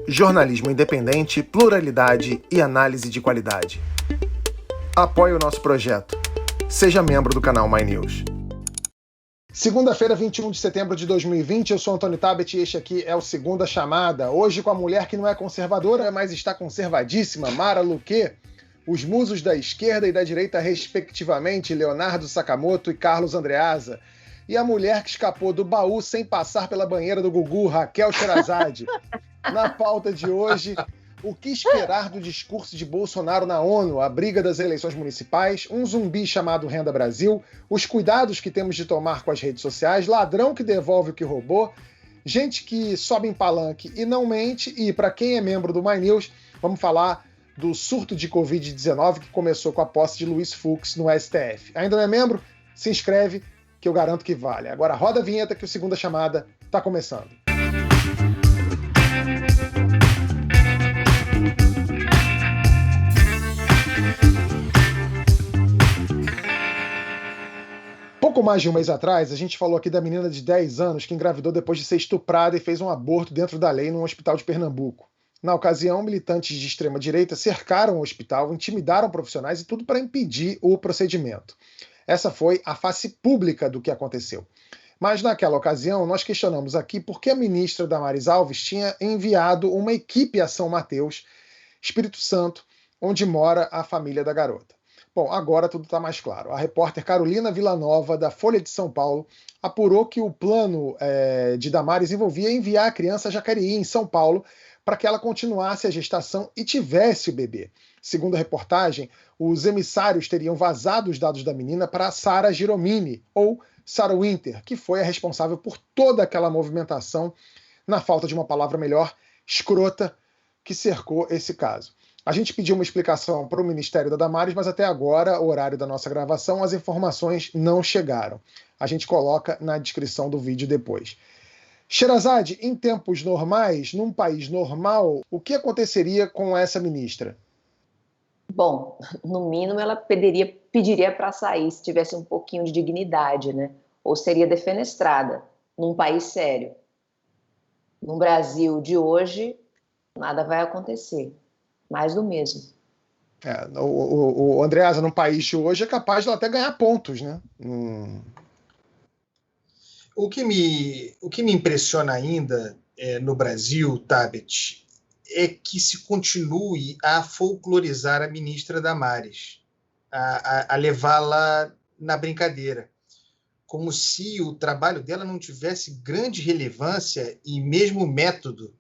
Jornalismo independente, pluralidade e análise de qualidade. Apoie o nosso projeto. Seja membro do canal My News. Segunda-feira, 21 de setembro de 2020, eu sou Antônio Tabet e este aqui é o Segunda Chamada. Hoje com a mulher que não é conservadora, mas está conservadíssima, Mara Luque. Os musos da esquerda e da direita, respectivamente, Leonardo Sakamoto e Carlos Andreasa. E a mulher que escapou do baú sem passar pela banheira do Gugu, Raquel Sherazade. Na pauta de hoje, o que esperar do discurso de Bolsonaro na ONU, a briga das eleições municipais, um zumbi chamado Renda Brasil, os cuidados que temos de tomar com as redes sociais, ladrão que devolve o que roubou, gente que sobe em palanque e não mente, e para quem é membro do My News, vamos falar do surto de Covid-19 que começou com a posse de Luiz Fux no STF. Ainda não é membro? Se inscreve, que eu garanto que vale. Agora roda a vinheta que o Segunda Chamada está começando. Pouco mais de um mês atrás, a gente falou aqui da menina de 10 anos que engravidou depois de ser estuprada e fez um aborto dentro da lei num hospital de Pernambuco. Na ocasião, militantes de extrema-direita cercaram o hospital, intimidaram profissionais e tudo para impedir o procedimento. Essa foi a face pública do que aconteceu. Mas naquela ocasião, nós questionamos aqui por que a ministra Damares Alves tinha enviado uma equipe a São Mateus, Espírito Santo, onde mora a família da garota. Bom, agora tudo está mais claro. A repórter Carolina Villanova, da Folha de São Paulo, apurou que o plano de Damares envolvia enviar a criança a Jacareí, em São Paulo, para que ela continuasse a gestação e tivesse o bebê. Segundo a reportagem, os emissários teriam vazado os dados da menina para a Sara Giromini, ou Sarah Winter, que foi a responsável por toda aquela movimentação, na falta de uma palavra melhor, escrota, que cercou esse caso. A gente pediu uma explicação para o Ministério da Damares, mas até agora, o horário da nossa gravação, as informações não chegaram. A gente coloca na descrição do vídeo depois. Sherazade, em tempos normais, num país normal, o que aconteceria com essa ministra? Bom, no mínimo ela pediria para sair se tivesse um pouquinho de dignidade, né? Ou seria defenestrada num país sério. No Brasil de hoje, nada vai acontecer. Mais do mesmo. O Andreasa, num país de hoje, é capaz de ela até ganhar pontos, né? O que me impressiona ainda no Brasil, Tabet, é que se continue a folclorizar a ministra Damares, a levá-la na brincadeira, como se o trabalho dela não tivesse grande relevância e mesmo método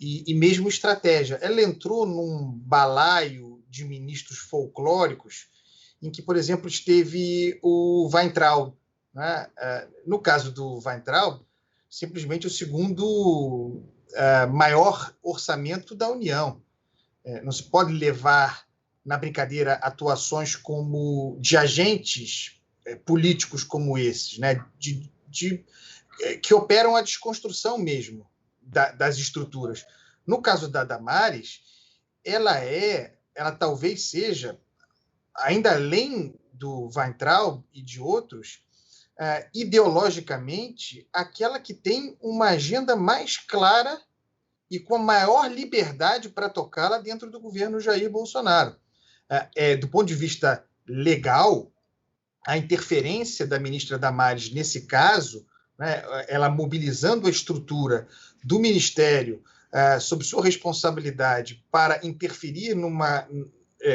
e mesmo estratégia. Ela entrou num balaio de ministros folclóricos em que, por exemplo, esteve o Weintraub, né? No caso do Weintraub, simplesmente o segundo maior orçamento da União. Não se pode levar na brincadeira atuações como de agentes políticos como esses, né? Que operam a desconstrução mesmo das estruturas. No caso da Damares, ela talvez seja, ainda além do Weintraub e de outros, ideologicamente, aquela que tem uma agenda mais clara e com a maior liberdade para tocá-la dentro do governo Jair Bolsonaro. Do ponto de vista legal, a interferência da ministra Damares nesse caso, né, ela mobilizando a estrutura do Ministério sob sua responsabilidade para interferir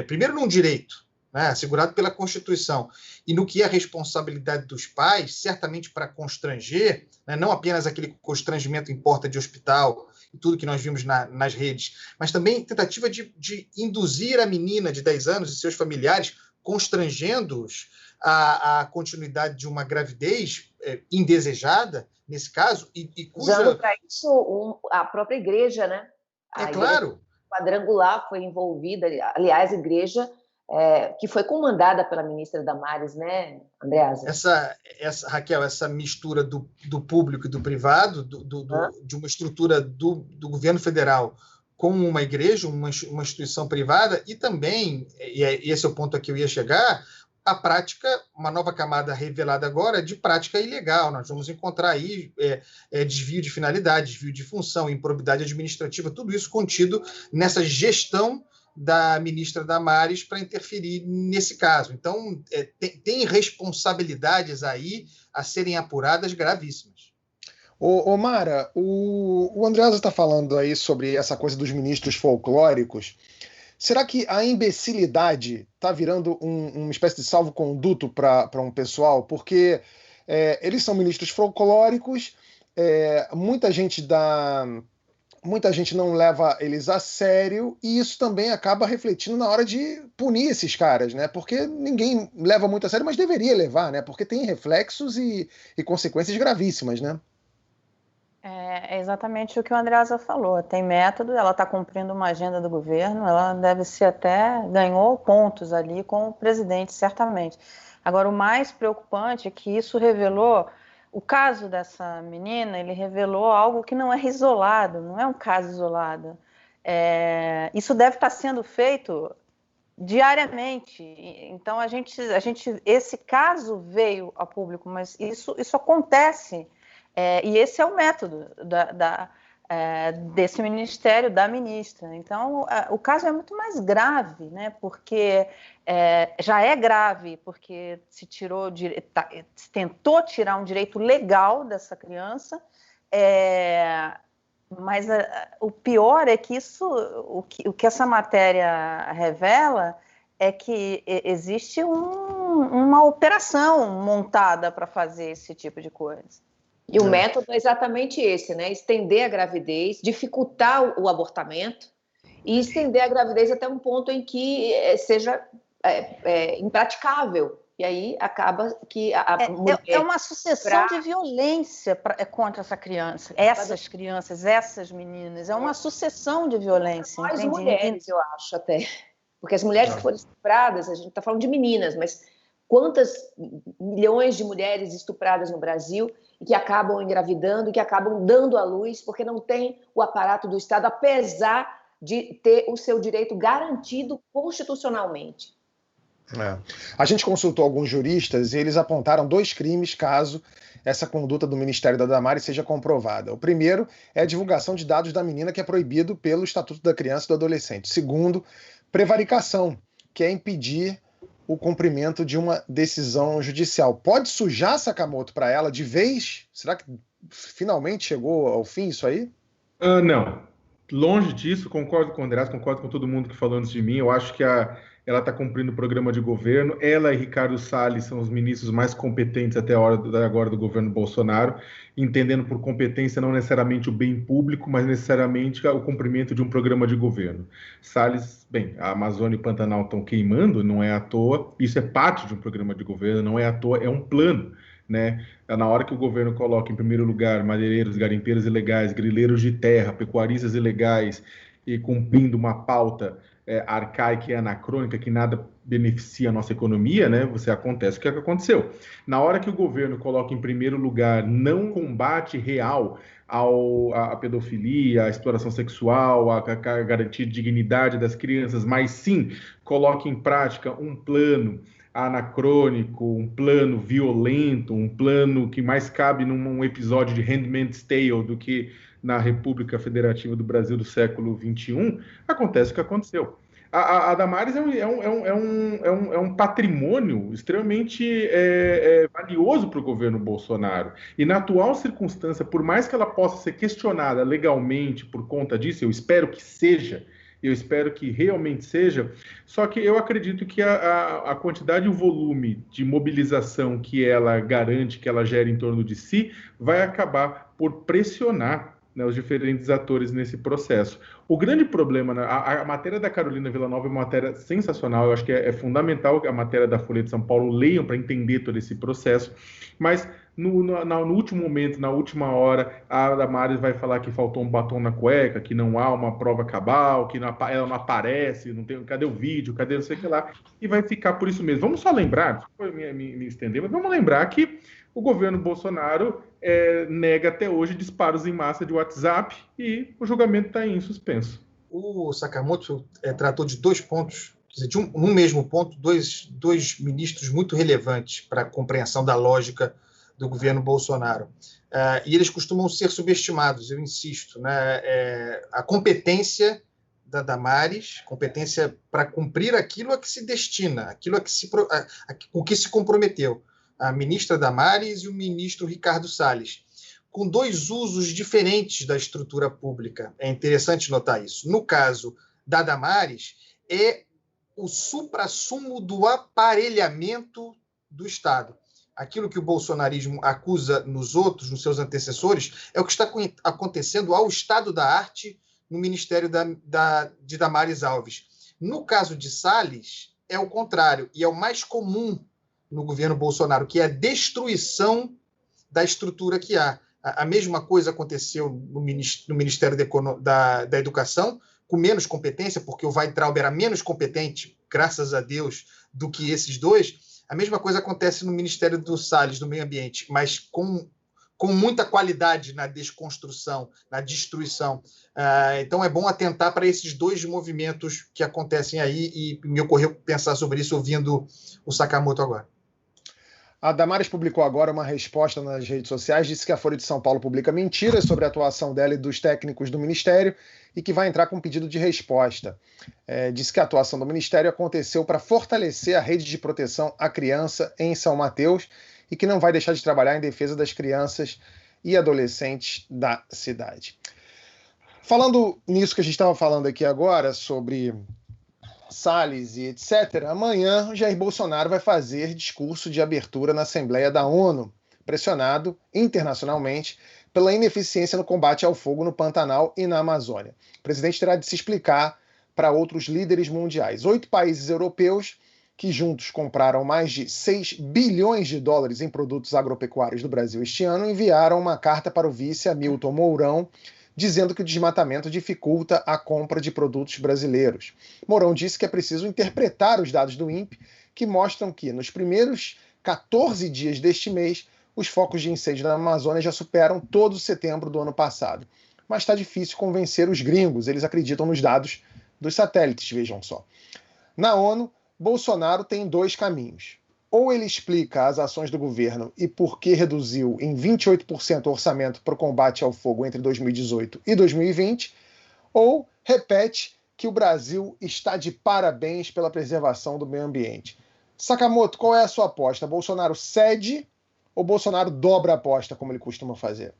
primeiro num direito, né, assegurado pela Constituição, e no que é a responsabilidade dos pais, certamente para constranger, né, não apenas aquele constrangimento em porta de hospital e tudo que nós vimos nas redes, mas também tentativa de induzir a menina de 10 anos e seus familiares, constrangendo-os a continuidade de uma gravidez indesejada, nesse caso, usando para isso a própria igreja, né? Claro. Quadrangular foi envolvida, aliás, a igreja que foi comandada pela ministra Damares, né, Andreasa? Raquel, essa mistura do público e do privado, de uma estrutura do governo federal com uma igreja, uma instituição privada, e também, e esse é o ponto a que eu ia chegar, a prática, uma nova camada revelada agora de prática ilegal. Nós vamos encontrar aí desvio de finalidade, desvio de função, improbidade administrativa, tudo isso contido nessa gestão da ministra Damares para interferir nesse caso. Então, tem responsabilidades aí a serem apuradas gravíssimas. Ô Mara, o Andreasa está falando aí sobre essa coisa dos ministros folclóricos. Será que a imbecilidade está virando uma espécie de salvo-conduto para um pessoal? Porque eles são ministros folclóricos, muita gente não leva eles a sério, e isso também acaba refletindo na hora de punir esses caras, né? Porque ninguém leva muito a sério, mas deveria levar, né? Porque tem reflexos e consequências gravíssimas, né? É exatamente o que o Andreasa falou. Tem método, ela está cumprindo uma agenda do governo, ela deve ser ganhou pontos ali com o presidente, certamente. Agora, o mais preocupante é que isso revelou, o caso dessa menina, ele revelou algo que não é isolado, não é um caso isolado. Isso deve estar sendo feito diariamente. Então, esse caso veio a público, mas isso acontece. E esse é o método desse ministério, da ministra. Então, o caso é muito mais grave, né? Porque já é grave, porque se tentou tirar um direito legal dessa criança, mas o pior é que o que essa matéria revela é que existe uma operação montada para fazer esse tipo de coisa. E o método é exatamente esse, né? Estender a gravidez, dificultar o abortamento e estender a gravidez até um ponto em que seja impraticável. E aí acaba que a mulher... É uma sucessão de violência contra essa criança, essas crianças, essas meninas. É uma sucessão de violência. Nós mulheres, eu acho, até. Porque as mulheres que foram estupradas, a gente está falando de meninas, mas quantas milhões de mulheres estupradas no Brasil e que acabam engravidando, que acabam dando à luz, porque não tem o aparato do Estado, apesar de ter o seu direito garantido constitucionalmente. A gente consultou alguns juristas e eles apontaram 2 crimes caso essa conduta do Ministério da Damares seja comprovada. O primeiro é a divulgação de dados da menina, que é proibido pelo Estatuto da Criança e do Adolescente. Segundo, prevaricação, que é impedir o cumprimento de uma decisão judicial. Pode sujar Sakamoto para ela de vez? Será que finalmente chegou ao fim isso aí? Não. Longe disso, concordo com o Andrés, concordo com todo mundo que falou antes de mim. Eu acho que ela está cumprindo o programa de governo. Ela e Ricardo Salles são os ministros mais competentes até a hora agora do governo Bolsonaro, entendendo por competência não necessariamente o bem público, mas necessariamente o cumprimento de um programa de governo. Salles, a Amazônia e o Pantanal estão queimando, não é à toa. Isso é parte de um programa de governo, não é à toa, é um plano, né? Na hora que o governo coloca em primeiro lugar madeireiros, garimpeiros ilegais, grileiros de terra, pecuaristas ilegais, e cumprindo uma pauta arcaica e anacrônica que nada beneficia a nossa economia, né? Acontece o que aconteceu. Na hora que o governo coloca em primeiro lugar não combate real à pedofilia, à exploração sexual, a garantia de dignidade das crianças, mas sim coloca em prática um plano anacrônico, um plano violento, um plano que mais cabe num episódio de Handmaid's Tale do que na República Federativa do Brasil do século XXI, acontece o que aconteceu. A Damares é um patrimônio extremamente valioso para o governo Bolsonaro. E na atual circunstância, por mais que ela possa ser questionada legalmente por conta disso, eu espero que seja, eu espero que realmente seja, só que eu acredito que a quantidade e o volume de mobilização que ela garante, que ela gera em torno de si, vai acabar por pressionar, né, os diferentes atores nesse processo. O grande problema, a matéria da Carolina Villanova é uma matéria sensacional, eu acho que é fundamental que a matéria da Folha de São Paulo leiam para entender todo esse processo, mas no último momento, na última hora, a Damares vai falar que faltou um batom na cueca, que não há uma prova cabal, que ela não aparece, não tem, cadê o vídeo, cadê não sei o que lá, e vai ficar por isso mesmo. Vamos só lembrar, desculpa me estender, mas vamos lembrar que o governo Bolsonaro nega até hoje disparos em massa de WhatsApp e o julgamento está em suspenso. O Sakamoto tratou de 2 pontos num mesmo ponto, dois ministros muito relevantes para a compreensão da lógica do governo Bolsonaro. E eles costumam ser subestimados, eu insisto, né? A competência da Damares, competência para cumprir aquilo a que se destina, aquilo com que se comprometeu, a ministra Damares e o ministro Ricardo Salles, com dois usos diferentes da estrutura pública. É interessante notar isso. No caso da Damares, é o suprassumo do aparelhamento do Estado. Aquilo que o bolsonarismo acusa nos outros, nos seus antecessores, é o que está acontecendo ao estado da arte no ministério de Damares Alves. No caso de Salles, é o contrário, e é o mais comum no governo Bolsonaro, que é a destruição da estrutura que há. A mesma coisa aconteceu no Ministério da Educação, com menos competência, porque o Weintraub era menos competente, graças a Deus, do que esses dois. A mesma coisa acontece no Ministério do Salles, do Meio Ambiente, mas com muita qualidade na desconstrução, na destruição. Então é bom atentar para esses dois movimentos que acontecem aí, e me ocorreu pensar sobre isso ouvindo o Sakamoto agora. A Damares publicou agora uma resposta nas redes sociais, disse que a Folha de São Paulo publica mentiras sobre a atuação dela e dos técnicos do Ministério e que vai entrar com um pedido de resposta. Disse que a atuação do Ministério aconteceu para fortalecer a rede de proteção à criança em São Mateus e que não vai deixar de trabalhar em defesa das crianças e adolescentes da cidade. Falando nisso que a gente estava falando aqui agora, sobre Salles e etc., amanhã Jair Bolsonaro vai fazer discurso de abertura na Assembleia da ONU, pressionado internacionalmente pela ineficiência no combate ao fogo no Pantanal e na Amazônia. O presidente terá de se explicar para outros líderes mundiais. 8 países europeus, que juntos compraram mais de 6 bilhões de dólares em produtos agropecuários do Brasil este ano, enviaram uma carta para o vice Hamilton Mourão, dizendo que o desmatamento dificulta a compra de produtos brasileiros. Mourão disse que é preciso interpretar os dados do INPE, que mostram que, nos primeiros 14 dias deste mês, os focos de incêndio na Amazônia já superam todo setembro do ano passado. Mas está difícil convencer os gringos, eles acreditam nos dados dos satélites, vejam só. Na ONU, Bolsonaro tem 2 caminhos. Ou ele explica as ações do governo e por que reduziu em 28% o orçamento para o combate ao fogo entre 2018 e 2020, ou repete que o Brasil está de parabéns pela preservação do meio ambiente. Sakamoto, qual é a sua aposta? Bolsonaro cede ou Bolsonaro dobra a aposta, como ele costuma fazer?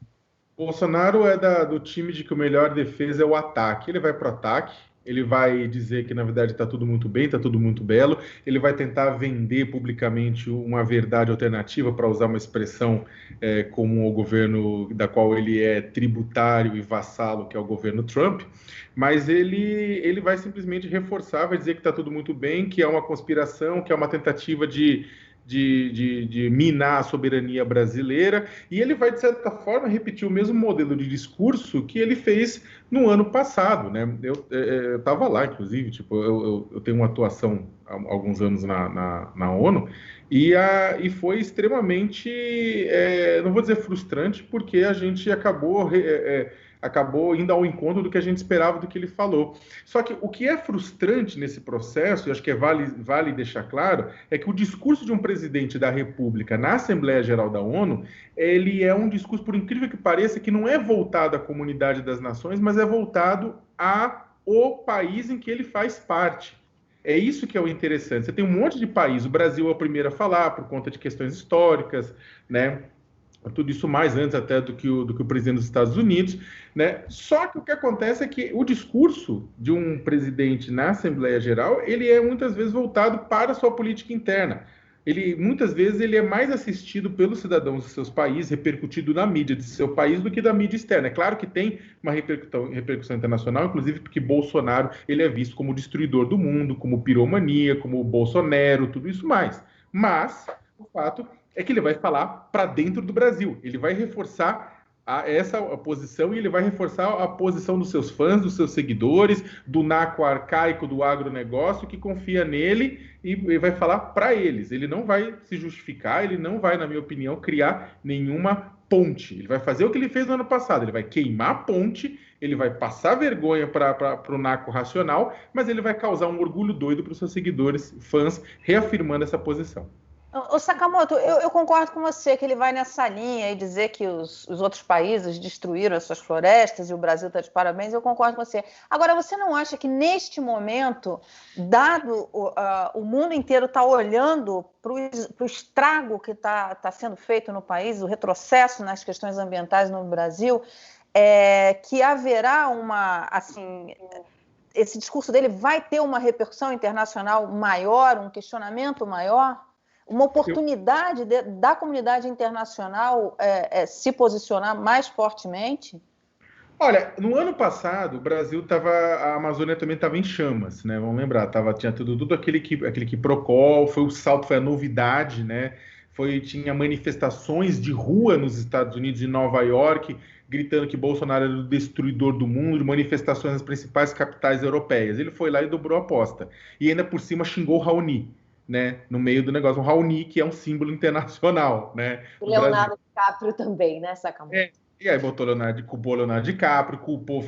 Bolsonaro é do time de que o melhor defesa é o ataque. Ele vai para o ataque. Ele vai dizer que, na verdade, está tudo muito bem, está tudo muito belo. Ele vai tentar vender publicamente uma verdade alternativa, para usar uma expressão como o governo da qual ele é tributário e vassalo, que é o governo Trump. Mas ele vai simplesmente reforçar, vai dizer que está tudo muito bem, que é uma conspiração, que é uma tentativa de minar a soberania brasileira, e ele vai, de certa forma, repetir o mesmo modelo de discurso que ele fez no ano passado, né? Eu estava lá, inclusive, tipo, eu tenho uma atuação há alguns anos na ONU, e foi extremamente, não vou dizer frustrante, porque a gente acabou indo ao encontro do que a gente esperava do que ele falou. Só que o que é frustrante nesse processo, e acho que vale deixar claro, é que o discurso de um presidente da República na Assembleia Geral da ONU, ele é um discurso, por incrível que pareça, que não é voltado à comunidade das nações, mas é voltado ao país em que ele faz parte. É isso que é o interessante. Você tem um monte de país, o Brasil é o primeiro a falar, por conta de questões históricas, né? Tudo isso mais antes até do que o presidente dos Estados Unidos, né? Só que o que acontece é que o discurso de um presidente na Assembleia Geral, ele é muitas vezes voltado para a sua política interna. Muitas vezes ele é mais assistido pelos cidadãos de seus países, repercutido na mídia de seu país, do que da mídia externa. É claro que tem uma repercussão internacional, inclusive porque Bolsonaro ele é visto como o destruidor do mundo, como piromania, como Bolsonaro, tudo isso mais. Mas o fato é que ele vai falar para dentro do Brasil. Ele vai reforçar essa posição, e ele vai reforçar a posição dos seus fãs, dos seus seguidores, do naco arcaico do agronegócio que confia nele, e vai falar para eles. Ele não vai se justificar, ele não vai, na minha opinião, criar nenhuma ponte. Ele vai fazer o que ele fez no ano passado, ele vai queimar a ponte ele vai passar vergonha para o naco racional, mas ele vai causar um orgulho doido para os seus seguidores, fãs, reafirmando essa posição. O Sakamoto, eu concordo com você que ele vai nessa linha e dizer que os outros países destruíram as suas florestas e o Brasil está de parabéns, eu concordo com você. Agora, você não acha que neste momento, dado o mundo inteiro está olhando para o estrago que está sendo feito no país, o retrocesso nas questões ambientais no Brasil, que haverá esse discurso dele vai ter uma repercussão internacional maior, um questionamento maior? Uma oportunidade da comunidade internacional se posicionar mais fortemente? Olha, no ano passado, o Brasil estava, a Amazônia também estava em chamas, né? Vamos lembrar, tinha tudo aquele que Procol, foi o salto, foi a novidade, né? Tinha manifestações de rua nos Estados Unidos e Nova York, gritando que Bolsonaro era o destruidor do mundo, manifestações nas principais capitais europeias. Ele foi lá e dobrou a aposta. E ainda por cima xingou o Raoni, né, no meio do negócio, o Raoni, que é um símbolo internacional, né? O Leonardo DiCaprio também, né, Sakamoto? E aí culpou Leonardo DiCaprio,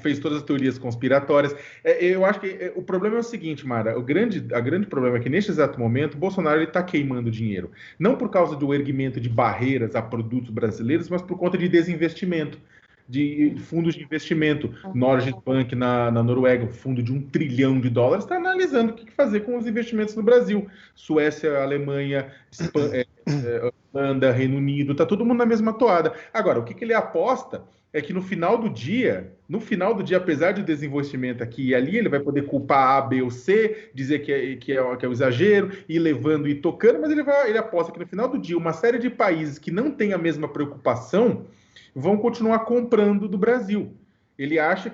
fez todas as teorias conspiratórias. Eu acho que o problema é o seguinte, Mara, a grande problema é que neste exato momento o Bolsonaro está queimando dinheiro, não por causa do erguimento de barreiras a produtos brasileiros, mas por conta de desinvestimento, de fundos de investimento. Norges Bank na Noruega, um fundo de $1 trilhão, está analisando o que fazer com os investimentos no Brasil. Suécia, Alemanha, Holanda, Reino Unido, está todo mundo na mesma toada. Agora, o que ele aposta é que no final do dia, apesar de desinvestimento aqui e ali, ele vai poder culpar A, B ou C, dizer que é um exagero, ir levando e tocando, mas ele aposta que no final do dia, uma série de países que não têm a mesma preocupação vão continuar comprando do Brasil. Ele acha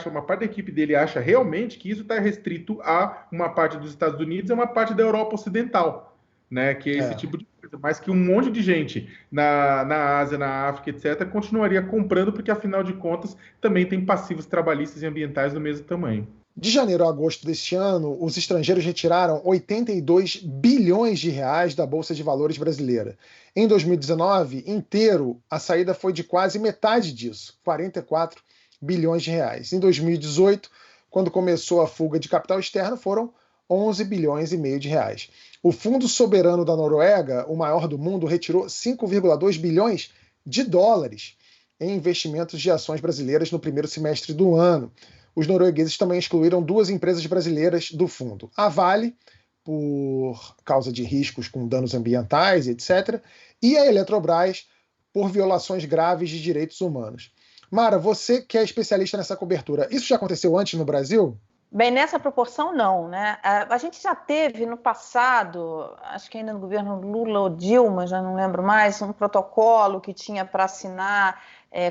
uma parte da equipe dele acha realmente que isso está restrito a uma parte dos Estados Unidos e uma parte da Europa Ocidental, né? Que é esse tipo de coisa, mas que um monte de gente na Ásia, na África, etc., continuaria comprando, porque afinal de contas também tem passivos trabalhistas e ambientais do mesmo tamanho. De janeiro a agosto deste ano, os estrangeiros retiraram 82 bilhões de reais da Bolsa de Valores brasileira. Em 2019, inteiro, a saída foi de quase metade disso, 44 bilhões de reais. Em 2018, quando começou a fuga de capital externo, foram 11 bilhões e meio de reais. O Fundo Soberano da Noruega, o maior do mundo, retirou 5,2 bilhões de dólares em investimentos de ações brasileiras no primeiro semestre do ano. Os noruegueses também excluíram 2 empresas brasileiras do fundo. A Vale, por causa de riscos com danos ambientais, etc., e a Eletrobras, por violações graves de direitos humanos. Mara, você que é especialista nessa cobertura, isso já aconteceu antes no Brasil? Bem, nessa proporção não, né? A gente já teve no passado, acho que ainda no governo Lula ou Dilma, já não lembro mais, um protocolo que tinha para assinar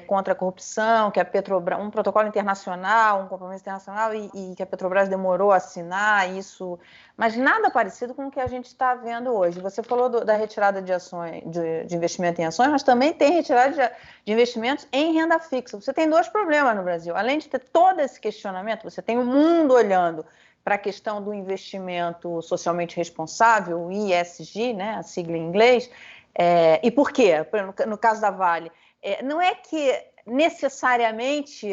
contra a corrupção, que a Petrobras, um protocolo internacional, um compromisso internacional, e que a Petrobras demorou a assinar isso, mas nada parecido com o que a gente está vendo hoje. Você falou da retirada de ações, de investimento em ações, mas também tem retirada de investimentos em renda fixa. Você tem 2 problemas no Brasil. Além de ter todo esse questionamento, você tem o mundo olhando para a questão do investimento socialmente responsável, o ESG, né, a sigla em inglês. E por quê? No caso da Vale, não é que necessariamente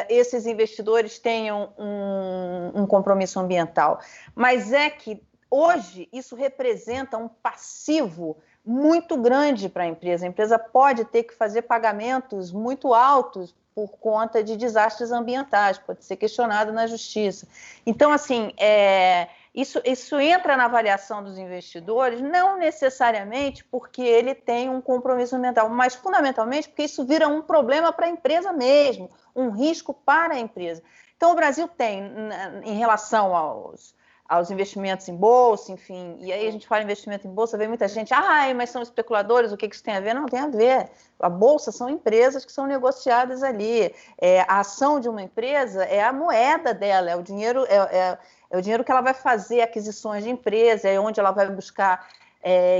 esses investidores tenham um compromisso ambiental, mas é que hoje isso representa um passivo muito grande para a empresa. A empresa pode ter que fazer pagamentos muito altos por conta de desastres ambientais, pode ser questionado na justiça. Então, assim, isso entra na avaliação dos investidores, não necessariamente porque ele tem um compromisso ambiental, mas fundamentalmente porque isso vira um problema para a empresa mesmo, um risco para a empresa. Então, o Brasil tem, em relação aos investimentos em bolsa, enfim, e aí a gente fala em investimento em bolsa, vem muita gente, mas são especuladores, o que isso tem a ver? Não, tem a ver. A bolsa são empresas que são negociadas ali. A ação de uma empresa é a moeda dela, é o dinheiro que ela vai fazer, aquisições de empresa, é onde ela vai buscar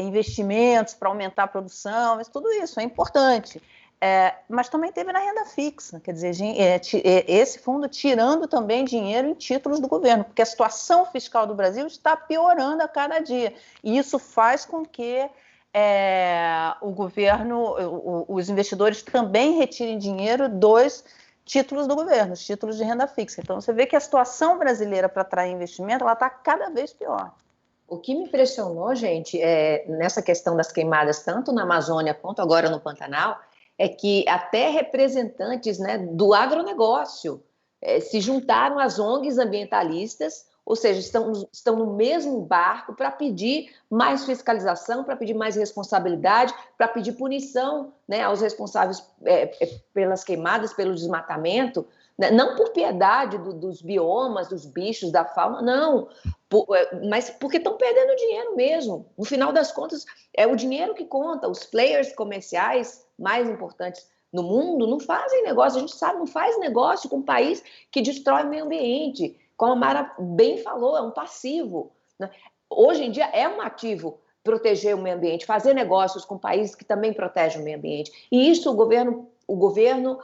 investimentos para aumentar a produção, mas tudo isso é importante. Mas também teve na renda fixa, quer dizer, esse fundo tirando também dinheiro em títulos do governo, porque a situação fiscal do Brasil está piorando a cada dia, e isso faz com que o governo, os investidores também retirem dinheiro dos títulos do governo, os títulos de renda fixa. Então, você vê que a situação brasileira para atrair investimento, ela está cada vez pior. O que me impressionou, gente, nessa questão das queimadas, tanto na Amazônia quanto agora no Pantanal, é que até representantes, né, do agronegócio se juntaram às ONGs ambientalistas, ou seja, estão no mesmo barco para pedir mais fiscalização, para pedir mais responsabilidade, para pedir punição, né, aos responsáveis pelas queimadas, pelo desmatamento, né, não por piedade dos biomas, dos bichos, da fauna, não, mas porque estão perdendo dinheiro mesmo. No final das contas, é o dinheiro que conta. Os players comerciais mais importantes no mundo não fazem negócio, a gente sabe, não faz negócio com um país que destrói o meio ambiente. Como a Mara bem falou, é um passivo, né? Hoje em dia é um ativo proteger o meio ambiente, fazer negócios com países que também protegem o meio ambiente. E isso o governo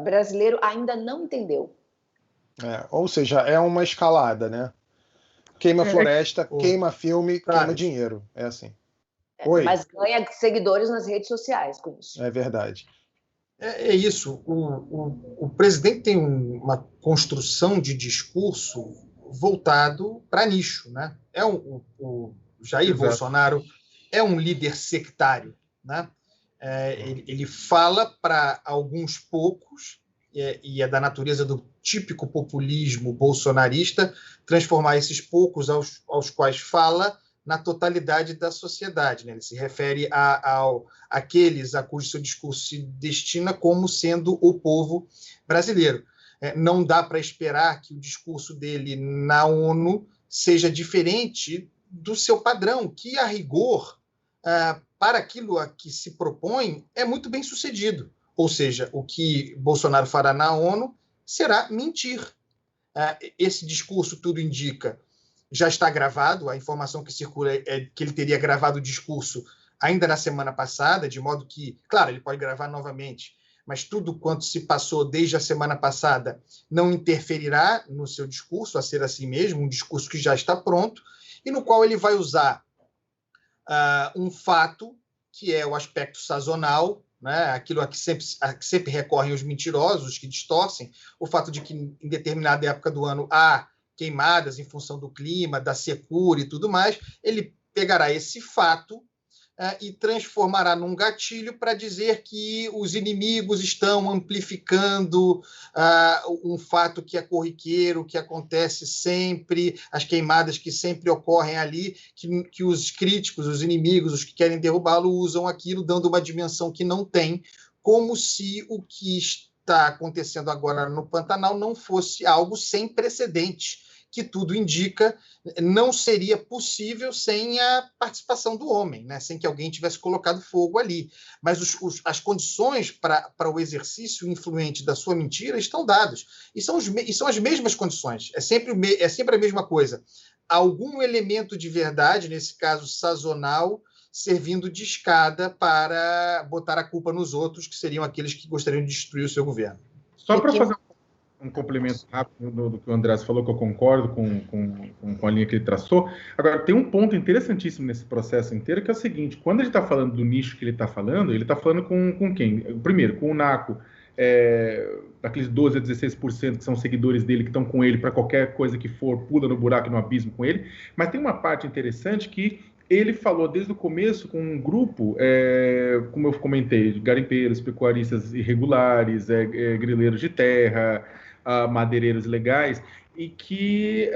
brasileiro ainda não entendeu. Ou seja, é uma escalada, né? Queima floresta, queima filme, queima dinheiro. É assim. Oi. Mas ganha seguidores nas redes sociais com isso. É verdade. É isso. O presidente tem uma construção de discurso voltado para nicho, né? O Jair Bolsonaro é um líder sectário, né? Ele fala para alguns poucos, e é da natureza do típico populismo bolsonarista transformar esses poucos aos quais fala na totalidade da sociedade, né? Ele se refere àqueles a cujo seu discurso se destina como sendo o povo brasileiro. Não dá para esperar que o discurso dele na ONU seja diferente do seu padrão, que, a rigor, para aquilo a que se propõe, é muito bem sucedido. Ou seja, o que Bolsonaro fará na ONU será mentir. Esse discurso, tudo indica, já está gravado. A informação que circula é que ele teria gravado o discurso ainda na semana passada, de modo que, claro, ele pode gravar novamente, mas tudo quanto se passou desde a semana passada não interferirá no seu discurso, a ser assim mesmo, um discurso que já está pronto, e no qual ele vai usar um fato, que é o aspecto sazonal, né? Aquilo a que sempre recorrem os mentirosos, que distorcem, o fato de que em determinada época do ano há queimadas em função do clima, da secura e tudo mais. Ele pegará esse fato e transformará num gatilho para dizer que os inimigos estão amplificando um fato que é corriqueiro, que acontece sempre, as queimadas que sempre ocorrem ali, que os críticos, os inimigos, os que querem derrubá-lo, usam aquilo, dando uma dimensão que não tem, como se o que está acontecendo agora no Pantanal não fosse algo sem precedente, que tudo indica não seria possível sem a participação do homem, né? Sem que alguém tivesse colocado fogo ali. Mas as condições para o exercício influente da sua mentira estão dadas. E são as mesmas condições. É sempre a mesma coisa. Algum elemento de verdade, nesse caso sazonal, servindo de escada para botar a culpa nos outros, que seriam aqueles que gostariam de destruir o seu governo. Só para fazer um complemento rápido do que o Andrés falou, que eu concordo com a linha que ele traçou. Agora, tem um ponto interessantíssimo nesse processo inteiro, que é o seguinte: quando ele está falando do nicho que ele está falando com quem? Primeiro, com o Naco, daqueles 12 a 16% que são seguidores dele, que estão com ele para qualquer coisa que for, pula no buraco e no abismo com ele. Mas tem uma parte interessante que ele falou desde o começo com um grupo, como eu comentei, de garimpeiros, pecuaristas irregulares, grileiros de terra, madeireiros legais, e que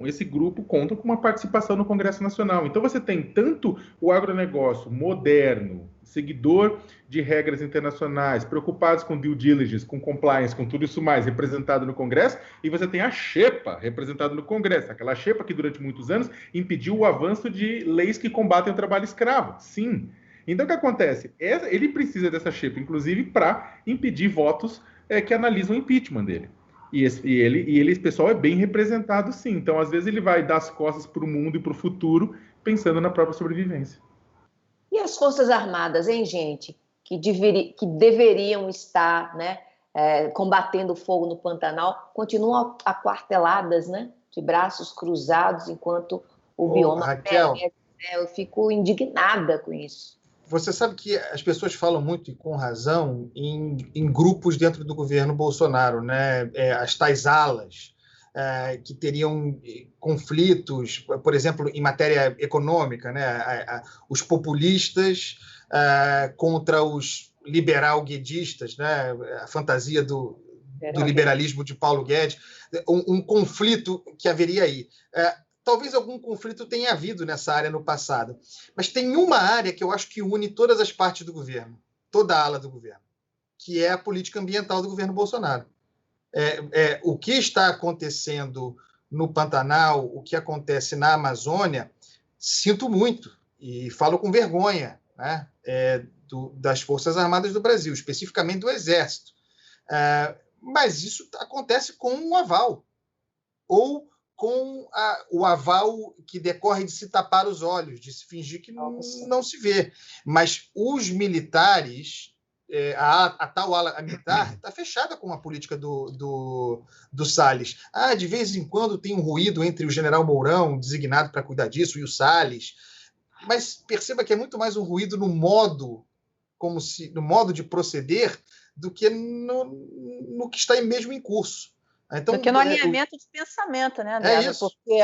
esse grupo conta com uma participação no Congresso Nacional. Então você tem tanto o agronegócio moderno, seguidor de regras internacionais, preocupados com due diligence, com compliance, com tudo isso mais, representado no Congresso, e você tem a Xepa representada no Congresso, aquela Xepa que durante muitos anos impediu o avanço de leis que combatem o trabalho escravo. Sim. Então o que acontece? Ele precisa dessa Xepa, inclusive, para impedir votos que analisam o impeachment dele. E esse pessoal é bem representado, sim. Então, às vezes, ele vai dar as costas para o mundo e para o futuro, pensando na própria sobrevivência. E as Forças Armadas, hein, gente? Que deveriam estar, né, combatendo o fogo no Pantanal, continuam aquarteladas, né, de braços cruzados, enquanto o bioma Raquel, eu fico indignada com isso. Você sabe que as pessoas falam muito, e com razão, em grupos dentro do governo Bolsonaro, né? As tais alas, que teriam conflitos, por exemplo, em matéria econômica, né? Os populistas contra os liberal-guedistas, né? A fantasia do liberalismo de Paulo Guedes, um conflito que haveria aí. Talvez algum conflito tenha havido nessa área no passado, mas tem uma área que eu acho que une todas as partes do governo, toda a ala do governo, que é a política ambiental do governo Bolsonaro. O que está acontecendo no Pantanal, o que acontece na Amazônia, sinto muito e falo com vergonha, né? Das Forças Armadas do Brasil, especificamente do Exército. Mas isso acontece com um aval, ou com o aval que decorre de se tapar os olhos, de se fingir que não se vê. Mas os militares, a tal ala militar, está fechada com a política do Salles. De vez em quando tem um ruído entre o general Mourão, designado para cuidar disso, e o Salles. Mas perceba que é muito mais um ruído no modo de proceder do que no que está mesmo em curso. Então, do que no alinhamento de pensamento, né, André? Porque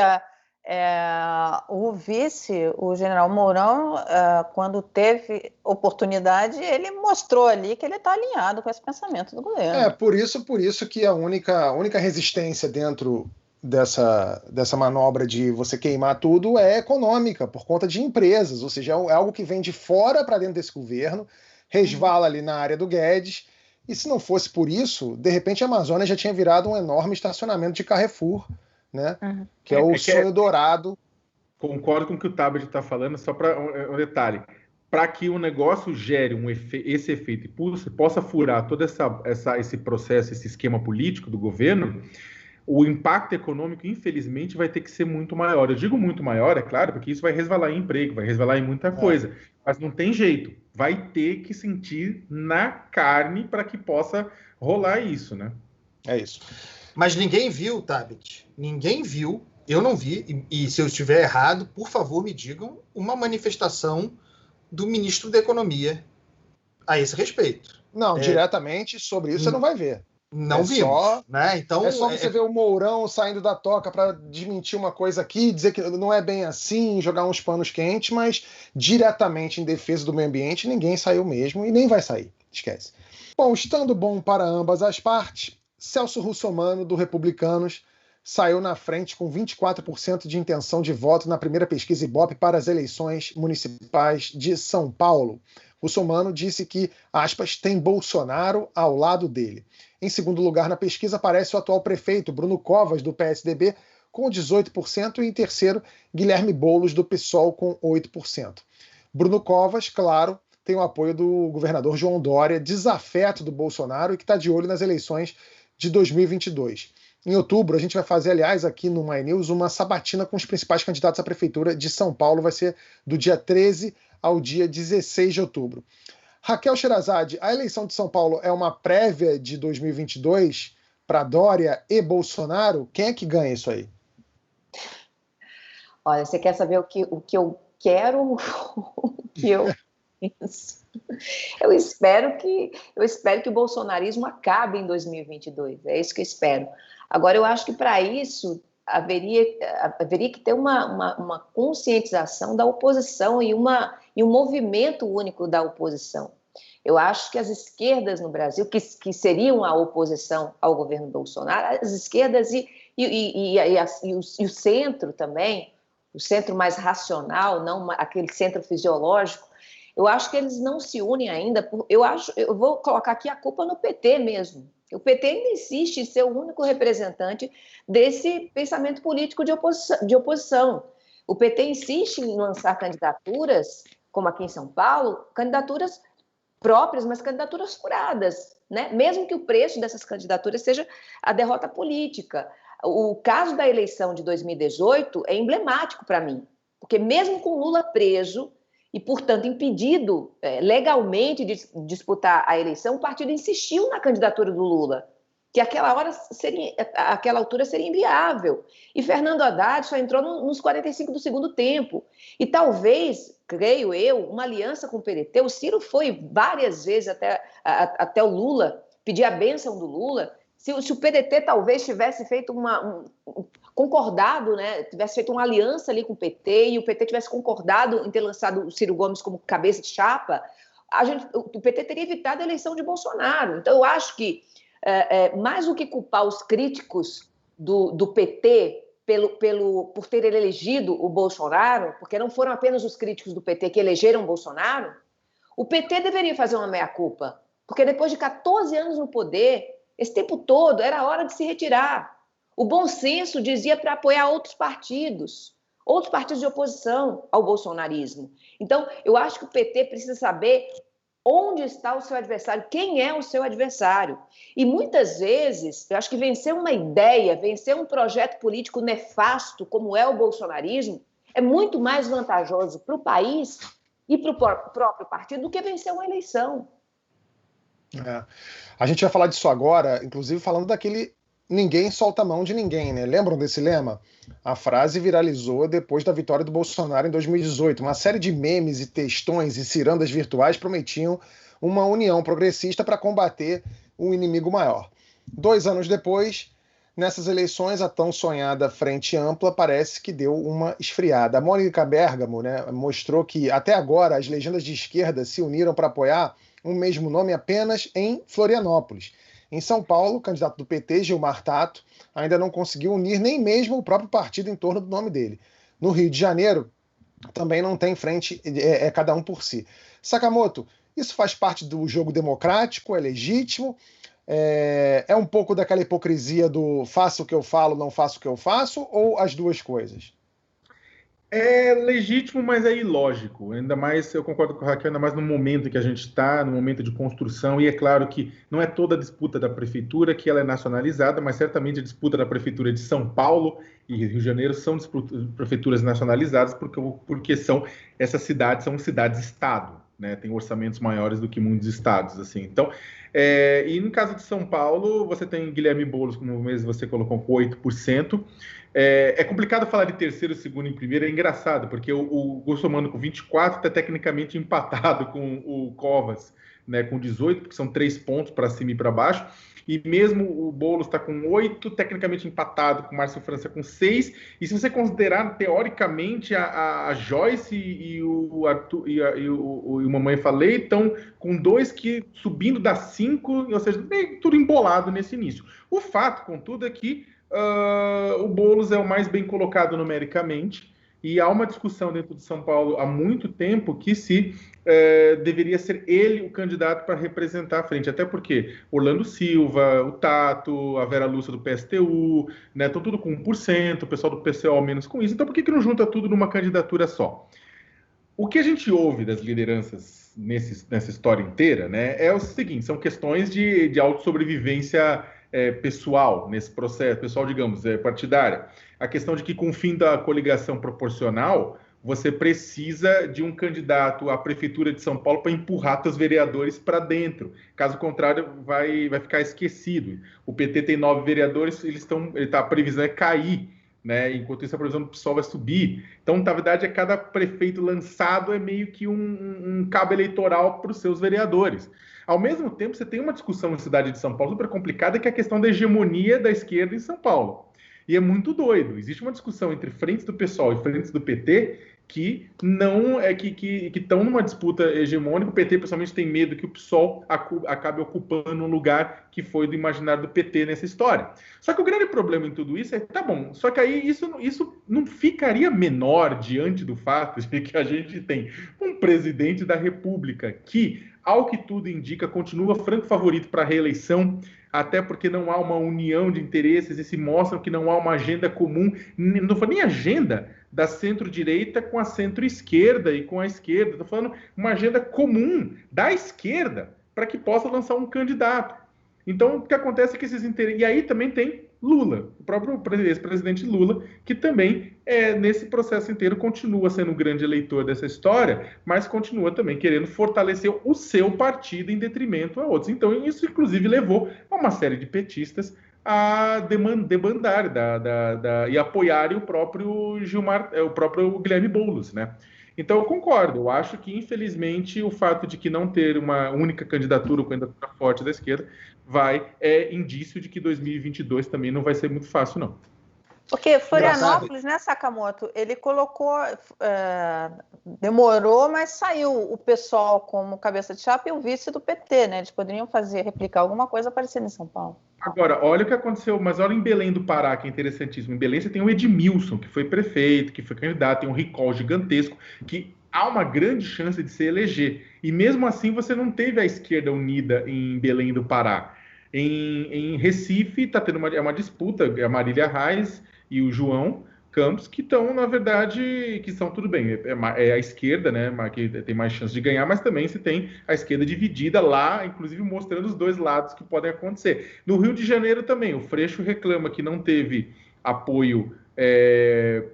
o vice, o general Mourão, quando teve oportunidade, ele mostrou ali que ele está alinhado com esse pensamento do governo. Por isso que a única resistência dentro dessa manobra de você queimar tudo é econômica, por conta de empresas, ou seja, é algo que vem de fora para dentro desse governo, resvala ali na área do Guedes. E se não fosse por isso, de repente a Amazônia já tinha virado um enorme estacionamento de Carrefour, né? Que é o sonho dourado. Concordo com o que o Tabet está falando, só para um detalhe. Para que o negócio gere esse efeito e possa furar todo esse processo, esse esquema político do governo, o impacto econômico, infelizmente, vai ter que ser muito maior. Eu digo muito maior, é claro, porque isso vai resvalar em emprego, vai resvalar em muita coisa. Mas não tem jeito. Vai ter que sentir na carne para que possa rolar isso, né? É isso. Mas ninguém viu, Tabet. Ninguém viu, eu não vi, e se eu estiver errado, por favor, me digam, uma manifestação do ministro da Economia a esse respeito. Não, diretamente sobre isso você não vai ver. Não vimos, né? Então, é só você ver o Mourão saindo da toca para desmentir uma coisa aqui, dizer que não é bem assim, jogar uns panos quentes, mas diretamente em defesa do meio ambiente ninguém saiu mesmo e nem vai sair, esquece. Bom, estando bom para ambas as partes, Celso Russomano, do Republicanos, saiu na frente com 24% de intenção de voto na primeira pesquisa Ibope para as eleições municipais de São Paulo. Russomano disse que, aspas, tem Bolsonaro ao lado dele. Em segundo lugar na pesquisa aparece o atual prefeito, Bruno Covas, do PSDB, com 18%, e em terceiro, Guilherme Boulos, do PSOL, com 8%. Bruno Covas, claro, tem o apoio do governador João Dória, desafeto do Bolsonaro e que está de olho nas eleições de 2022. Em outubro, a gente vai fazer, aliás, aqui no My News, uma sabatina com os principais candidatos à prefeitura de São Paulo. Vai ser do dia 13 ao dia 16 de outubro. Raquel Sherazade, a eleição de São Paulo é uma prévia de 2022 para Dória e Bolsonaro? Quem é que ganha isso aí? Olha, você quer saber o que eu quero, o que eu penso? Eu espero que o bolsonarismo acabe em 2022. É isso que eu espero. Agora, eu acho que para isso haveria que ter uma conscientização da oposição e um movimento único da oposição. Eu acho que as esquerdas no Brasil, que seriam a oposição ao governo Bolsonaro, as esquerdas e o centro também, o centro mais racional, não aquele centro fisiológico, eu acho que eles não se unem ainda. Eu vou colocar aqui a culpa no PT mesmo. O PT ainda insiste em ser o único representante desse pensamento político de oposição. O PT insiste em lançar candidaturas, como aqui em São Paulo, candidaturas próprias, mas candidaturas furadas, né? Mesmo que o preço dessas candidaturas seja a derrota política. O caso da eleição de 2018 é emblemático para mim, porque mesmo com Lula preso e, portanto, impedido legalmente de disputar a eleição, o partido insistiu na candidatura do Lula. que aquela altura seria inviável. E Fernando Haddad só entrou nos 45 do segundo tempo. E talvez, creio eu, uma aliança com o PDT, o Ciro foi várias vezes até o Lula, pedir a bênção do Lula. Se o PDT talvez tivesse feito concordado, né, tivesse feito uma aliança ali com o PT e o PT tivesse concordado em ter lançado o Ciro Gomes como cabeça de chapa, o PT teria evitado a eleição de Bolsonaro. Então, eu acho que, mais do que culpar os críticos do PT por ter elegido o Bolsonaro, porque não foram apenas os críticos do PT que elegeram o Bolsonaro, o PT deveria fazer uma meia-culpa, porque depois de 14 anos no poder, esse tempo todo era hora de se retirar. O bom senso dizia para apoiar outros partidos de oposição ao bolsonarismo. Então, eu acho que o PT precisa saber onde está o seu adversário, quem é o seu adversário. E muitas vezes, eu acho que vencer uma ideia, vencer um projeto político nefasto, como é o bolsonarismo, é muito mais vantajoso para o país e para o próprio partido do que vencer uma eleição. A gente vai falar disso agora, inclusive falando daquele ninguém solta a mão de ninguém, né? Lembram desse lema? A frase viralizou depois da vitória do Bolsonaro em 2018. Uma série de memes e textões e cirandas virtuais prometiam uma união progressista para combater um inimigo maior. 2 anos depois, nessas eleições, a tão sonhada Frente Ampla parece que deu uma esfriada. A Mônica Bergamo, né, mostrou que até agora as legendas de esquerda se uniram para apoiar um mesmo nome apenas em Florianópolis. Em São Paulo, o candidato do PT, Gilmar Tato, ainda não conseguiu unir nem mesmo o próprio partido em torno do nome dele. No Rio de Janeiro, também não tem frente, é cada um por si. Sakamoto, isso faz parte do jogo democrático, é legítimo, é um pouco daquela hipocrisia do faço o que eu falo, não faço o que eu faço, ou as duas coisas? É legítimo, mas é ilógico. Ainda mais, eu concordo com o Raquel, ainda mais no momento que a gente está, no momento de construção, e é claro que não é toda a disputa da prefeitura que ela é nacionalizada, mas certamente a disputa da prefeitura de São Paulo e Rio de Janeiro são prefeituras nacionalizadas, porque essas cidades são cidades-estado, né? Tem orçamentos maiores do que muitos estados, assim. Então, e no caso de São Paulo, você tem Guilherme Boulos, como mesmo você colocou, com 8%. É complicado falar de terceiro, segundo e primeiro, é engraçado, porque o Russomano com 24 está tecnicamente empatado com o Covas, né, com 18, porque são 3 pontos para cima e para baixo, e mesmo o Boulos está com 8, tecnicamente empatado com o Márcio França com 6, e se você considerar, teoricamente, a Joyce e o Arthur e o Mamãe Falei estão com 2 que subindo das 5, ou seja, tudo embolado nesse início. O fato, contudo, é que o Boulos é o mais bem colocado numericamente, e há uma discussão dentro de São Paulo há muito tempo que deveria ser ele o candidato para representar a frente, até porque Orlando Silva, o Tato, a Vera Lúcia do PSTU, né, estão tudo com 1%, o pessoal do PCO menos com isso, então por que não junta tudo numa candidatura só? O que a gente ouve das lideranças nessa história inteira, né, é o seguinte, são questões de autossobrevivência pessoal nesse processo, pessoal, digamos, partidária. A questão de que com o fim da coligação proporcional, você precisa de um candidato à prefeitura de São Paulo para empurrar seus vereadores para dentro. Caso contrário, vai ficar esquecido. O PT tem 9 vereadores, a previsão é cair, né? Enquanto isso, a previsão do PSOL vai subir. Então, na verdade, cada prefeito lançado é meio que um cabo eleitoral para os seus vereadores. Ao mesmo tempo, você tem uma discussão na cidade de São Paulo super complicada, que é a questão da hegemonia da esquerda em São Paulo. E é muito doido. Existe uma discussão entre frentes do PSOL e frentes do PT que não que estão numa disputa hegemônica. O PT, pessoalmente, tem medo que o PSOL acabe ocupando um lugar que foi do imaginário do PT nessa história. Só que o grande problema em tudo isso tá bom, só que aí isso não ficaria menor diante do fato de que a gente tem um presidente da República que, ao que tudo indica, continua franco favorito para a reeleição, até porque não há uma união de interesses e se mostram que não há uma agenda comum, não foi nem agenda da centro-direita com a centro-esquerda e com a esquerda, estou falando uma agenda comum da esquerda para que possa lançar um candidato. Então, o que acontece é que esses interesses... E aí também tem Lula, o próprio ex-presidente Lula, que também, nesse processo inteiro, continua sendo um grande eleitor dessa história, mas continua também querendo fortalecer o seu partido em detrimento a outros. Então, isso, inclusive, levou a uma série de petistas a debandar e apoiarem o próprio o próprio Guilherme Boulos, né? Então, eu concordo. Eu acho que, infelizmente, o fato de que não ter uma única candidatura ou candidatura forte da esquerda é indício de que 2022 também não vai ser muito fácil, não. Porque Florianópolis, né, Sakamoto, ele colocou, demorou, mas saiu o pessoal como cabeça de chapa e o vice do PT, né? Eles poderiam replicar alguma coisa parecida em São Paulo. Agora, olha o que aconteceu, mas olha em Belém do Pará, que é interessantíssimo. Em Belém você tem o Edmilson, que foi prefeito, que foi candidato, tem um recall gigantesco, que há uma grande chance de se eleger. E mesmo assim você não teve a esquerda unida em Belém do Pará. Em Recife está tendo uma disputa, a Marília Reis e o João Campos, que estão, na verdade, que são tudo bem, é a esquerda, né, que tem mais chance de ganhar, mas também se tem a esquerda dividida lá, inclusive mostrando os dois lados que podem acontecer. No Rio de Janeiro também, o Freixo reclama que não teve apoio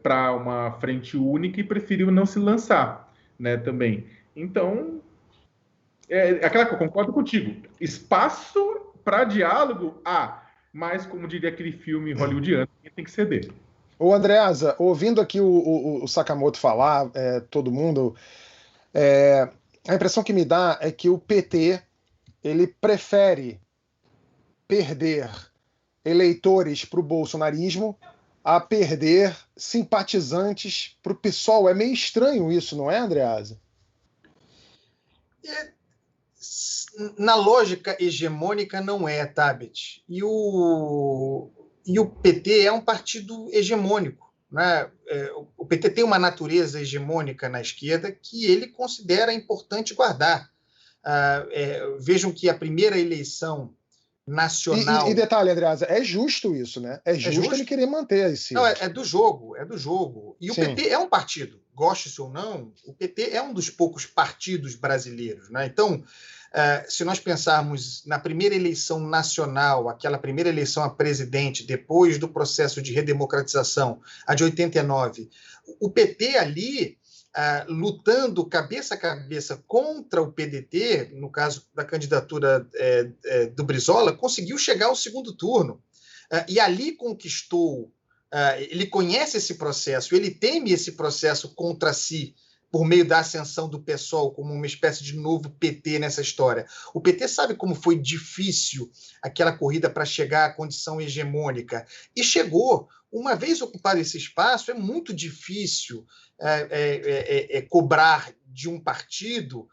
para uma frente única e preferiu não se lançar, né, também. Então, aquela que eu concordo contigo, espaço para diálogo, mas como diria aquele filme hollywoodiano, tem que ceder. Ô, Andreasa, ouvindo aqui o Sakamoto falar, todo mundo, a impressão que me dá é que o PT ele prefere perder eleitores para o bolsonarismo a perder simpatizantes para o PSOL. É meio estranho isso, não é, Andreasa? Na lógica hegemônica não é, Tabet. E o PT é um partido hegemônico, né? O PT tem uma natureza hegemônica na esquerda que ele considera importante guardar. Vejam que a primeira eleição nacional... E detalhe, Andreasa, é justo isso, né? É justo ele querer manter esse... Não, é do jogo. E o PT é um partido, goste-se ou não, o PT é um dos poucos partidos brasileiros, né? Então, se nós pensarmos na primeira eleição nacional, aquela primeira eleição a presidente, depois do processo de redemocratização, a de 89, o PT ali, lutando cabeça a cabeça contra o PDT, no caso da candidatura do Brizola, conseguiu chegar ao segundo turno. E ali conquistou, ele conhece esse processo, ele teme esse processo contra si, por meio da ascensão do PSOL como uma espécie de novo PT nessa história. O PT sabe como foi difícil aquela corrida para chegar à condição hegemônica. E chegou. Uma vez ocupado esse espaço, é muito difícil cobrar de um partido,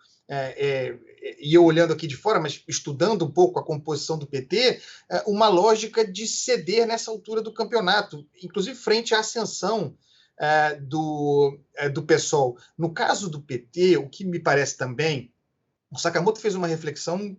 e eu olhando aqui de fora, mas estudando um pouco a composição do PT, uma lógica de ceder nessa altura do campeonato, inclusive frente à ascensão do PSOL. No caso do PT, o que me parece também, o Sakamoto fez uma reflexão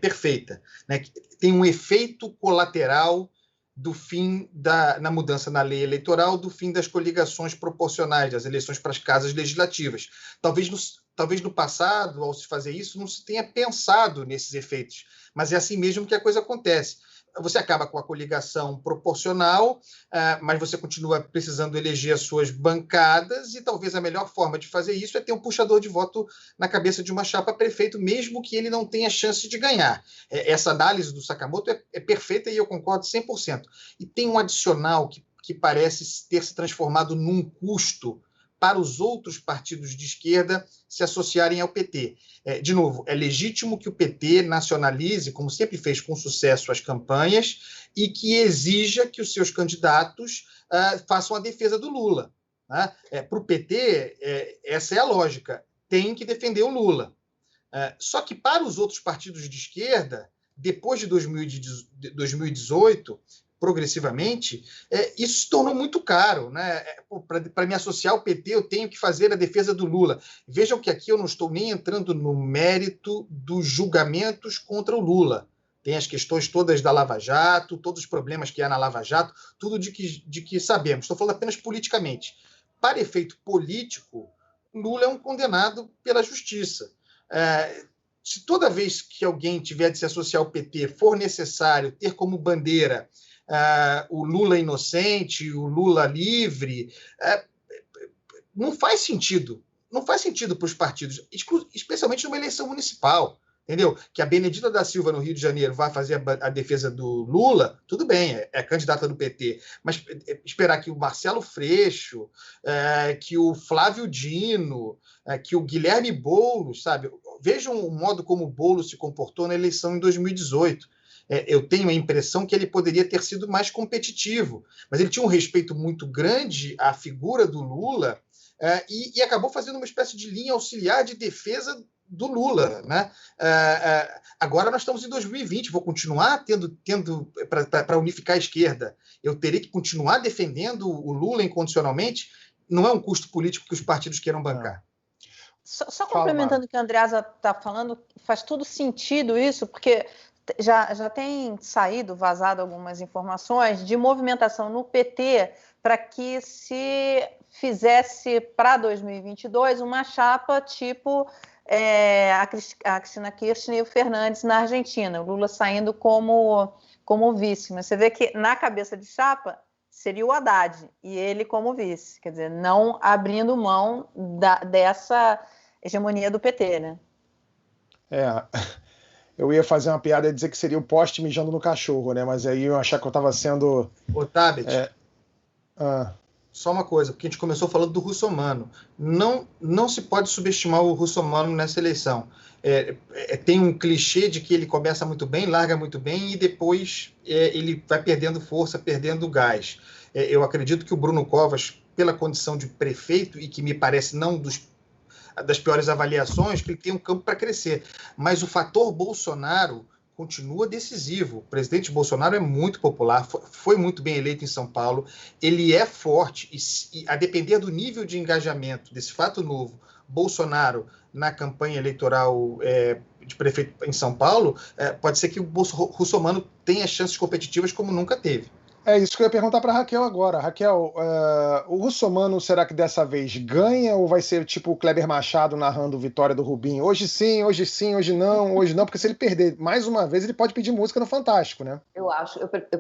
perfeita, né, que tem um efeito colateral do fim na mudança na lei eleitoral, do fim das coligações proporcionais, das eleições para as casas legislativas. Talvez no passado, ao se fazer isso, não se tenha pensado nesses efeitos, mas é assim mesmo que a coisa acontece. Você acaba com a coligação proporcional, mas você continua precisando eleger as suas bancadas, e talvez a melhor forma de fazer isso é ter um puxador de voto na cabeça de uma chapa prefeito, mesmo que ele não tenha chance de ganhar. Essa análise do Sakamoto é perfeita e eu concordo 100%. E tem um adicional que parece ter se transformado num custo para os outros partidos de esquerda se associarem ao PT. De novo, é legítimo que o PT nacionalize, como sempre fez com sucesso, as campanhas e que exija que os seus candidatos façam a defesa do Lula. Né? Para o PT, essa é a lógica, tem que defender o Lula. Só que para os outros partidos de esquerda, depois de 2018, progressivamente, isso se tornou muito caro. Né? Para me associar ao PT, eu tenho que fazer a defesa do Lula. Vejam que aqui eu não estou nem entrando no mérito dos julgamentos contra o Lula. Tem as questões todas da Lava Jato, todos os problemas que há na Lava Jato, tudo de que sabemos. Estou falando apenas politicamente. Para efeito político, Lula é um condenado pela justiça. se toda vez que alguém tiver de se associar ao PT for necessário ter como bandeira o Lula inocente, o Lula livre, não faz sentido. Não faz sentido para os partidos, especialmente numa eleição municipal. Entendeu? Que a Benedita da Silva, no Rio de Janeiro, vai fazer a defesa do Lula, tudo bem, é candidata do PT. Mas esperar que o Marcelo Freixo, que o Flávio Dino, que o Guilherme Boulos, sabe? Vejam o modo como o Boulos se comportou na eleição em 2018. Eu tenho a impressão que ele poderia ter sido mais competitivo, mas ele tinha um respeito muito grande à figura do Lula e acabou fazendo uma espécie de linha auxiliar de defesa do Lula, né? Agora nós estamos em 2020, vou continuar tendo para unificar a esquerda, eu terei que continuar defendendo o Lula incondicionalmente, não é um custo político que os partidos queiram bancar. Só complementando o que a Andreasa está falando, faz todo sentido isso, porque já tem vazado algumas informações de movimentação no PT para que se fizesse para 2022 uma chapa tipo a Cristina Kirchner e o Fernandes na Argentina, o Lula saindo como vice. Mas você vê que na cabeça de chapa seria o Haddad e ele como vice, quer dizer, não abrindo mão dessa hegemonia do PT, né? Eu ia fazer uma piada e dizer que seria o poste mijando no cachorro, né? Mas aí eu achar que eu estava sendo... Ô, Tabet, só uma coisa, porque a gente começou falando do Russomano. Não se pode subestimar o Russomano nessa eleição. Tem um clichê de que ele começa muito bem, larga muito bem e depois ele vai perdendo força, perdendo gás. Eu acredito que o Bruno Covas, pela condição de prefeito, e que me parece não das piores avaliações, que ele tem um campo para crescer. Mas o fator Bolsonaro continua decisivo. O presidente Bolsonaro é muito popular, foi muito bem eleito em São Paulo, ele é forte, e a depender do nível de engajamento desse fato novo, Bolsonaro na campanha eleitoral de prefeito em São Paulo, pode ser que o Russomano tenha chances competitivas como nunca teve. É isso que eu ia perguntar para a Raquel agora. Raquel, o Russomano será que dessa vez ganha ou vai ser tipo o Kleber Machado narrando vitória do Rubinho? Hoje sim, hoje não, porque se ele perder mais uma vez, ele pode pedir música no Fantástico, né? Eu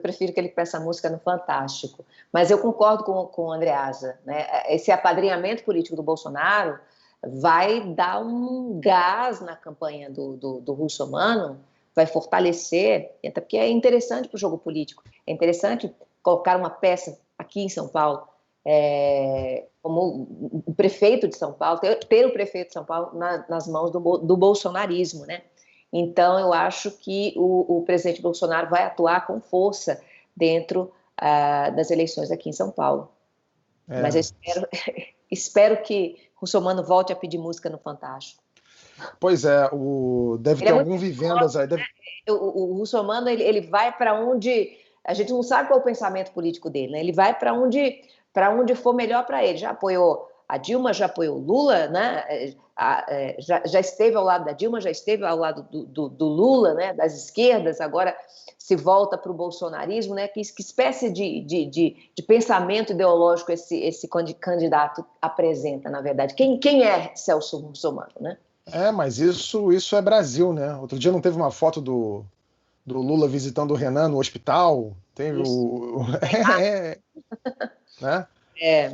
prefiro que ele peça música no Fantástico. Mas eu concordo com o Andreasa, né? Esse apadrinhamento político do Bolsonaro vai dar um gás na campanha do Russomano, vai fortalecer, até porque é interessante para o jogo político. É interessante colocar uma peça aqui em São Paulo, como o prefeito de São Paulo, ter o prefeito de São Paulo nas mãos do bolsonarismo, né? Então, eu acho que o presidente Bolsonaro vai atuar com força dentro das eleições aqui em São Paulo. Mas eu espero que Russomano volte a pedir música no Fantástico. Pois deve ter algum Vivendas aí. O Russomano, ele vai para onde... A gente não sabe qual é o pensamento político dele, né? Ele vai para onde for melhor para ele. Já apoiou a Dilma, já apoiou o Lula, né? Já esteve ao lado da Dilma, já esteve ao lado do Lula, né? Das esquerdas, agora se volta para o bolsonarismo, né? Que espécie de pensamento ideológico esse candidato apresenta, na verdade? Quem é Celso Russomano, né? Mas isso é Brasil, né? Outro dia não teve uma foto do Lula visitando o Renan no hospital? Teve né?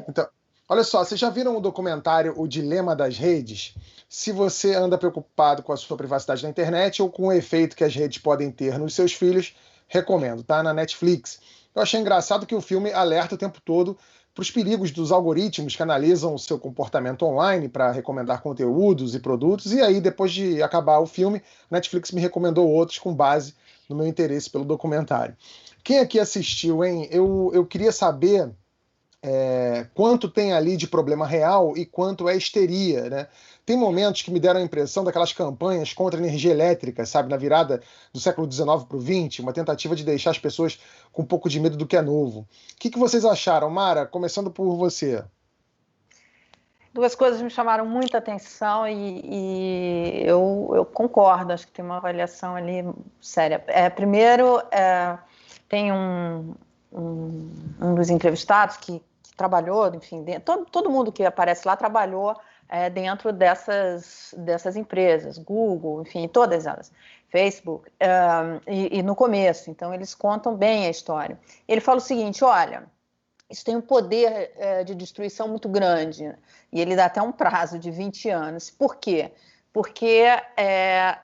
Então, olha só, vocês já viram o documentário O Dilema das Redes? Se você anda preocupado com a sua privacidade na internet ou com o efeito que as redes podem ter nos seus filhos, recomendo, tá? Na Netflix. Eu achei engraçado que o filme alerta o tempo todo para os perigos dos algoritmos que analisam o seu comportamento online para recomendar conteúdos e produtos, e aí, depois de acabar o filme, Netflix me recomendou outros com base no meu interesse pelo documentário. Quem aqui assistiu, hein? Eu queria saber quanto tem ali de problema real e quanto é histeria, né? Tem momentos que me deram a impressão daquelas campanhas contra a energia elétrica, sabe, na virada do século XIX para o XX, uma tentativa de deixar as pessoas com um pouco de medo do que é novo. O que vocês acharam, Mara? Começando por você. Duas coisas me chamaram muita atenção e eu concordo, acho que tem uma avaliação ali séria. Primeiro, tem um dos entrevistados que trabalhou, enfim, todo mundo que aparece lá trabalhou dentro dessas empresas, Google, enfim, todas elas, Facebook, e no começo. Então, eles contam bem a história. Ele fala o seguinte, olha, isso tem um poder de destruição muito grande, e ele dá até um prazo de 20 anos. Por quê? Porque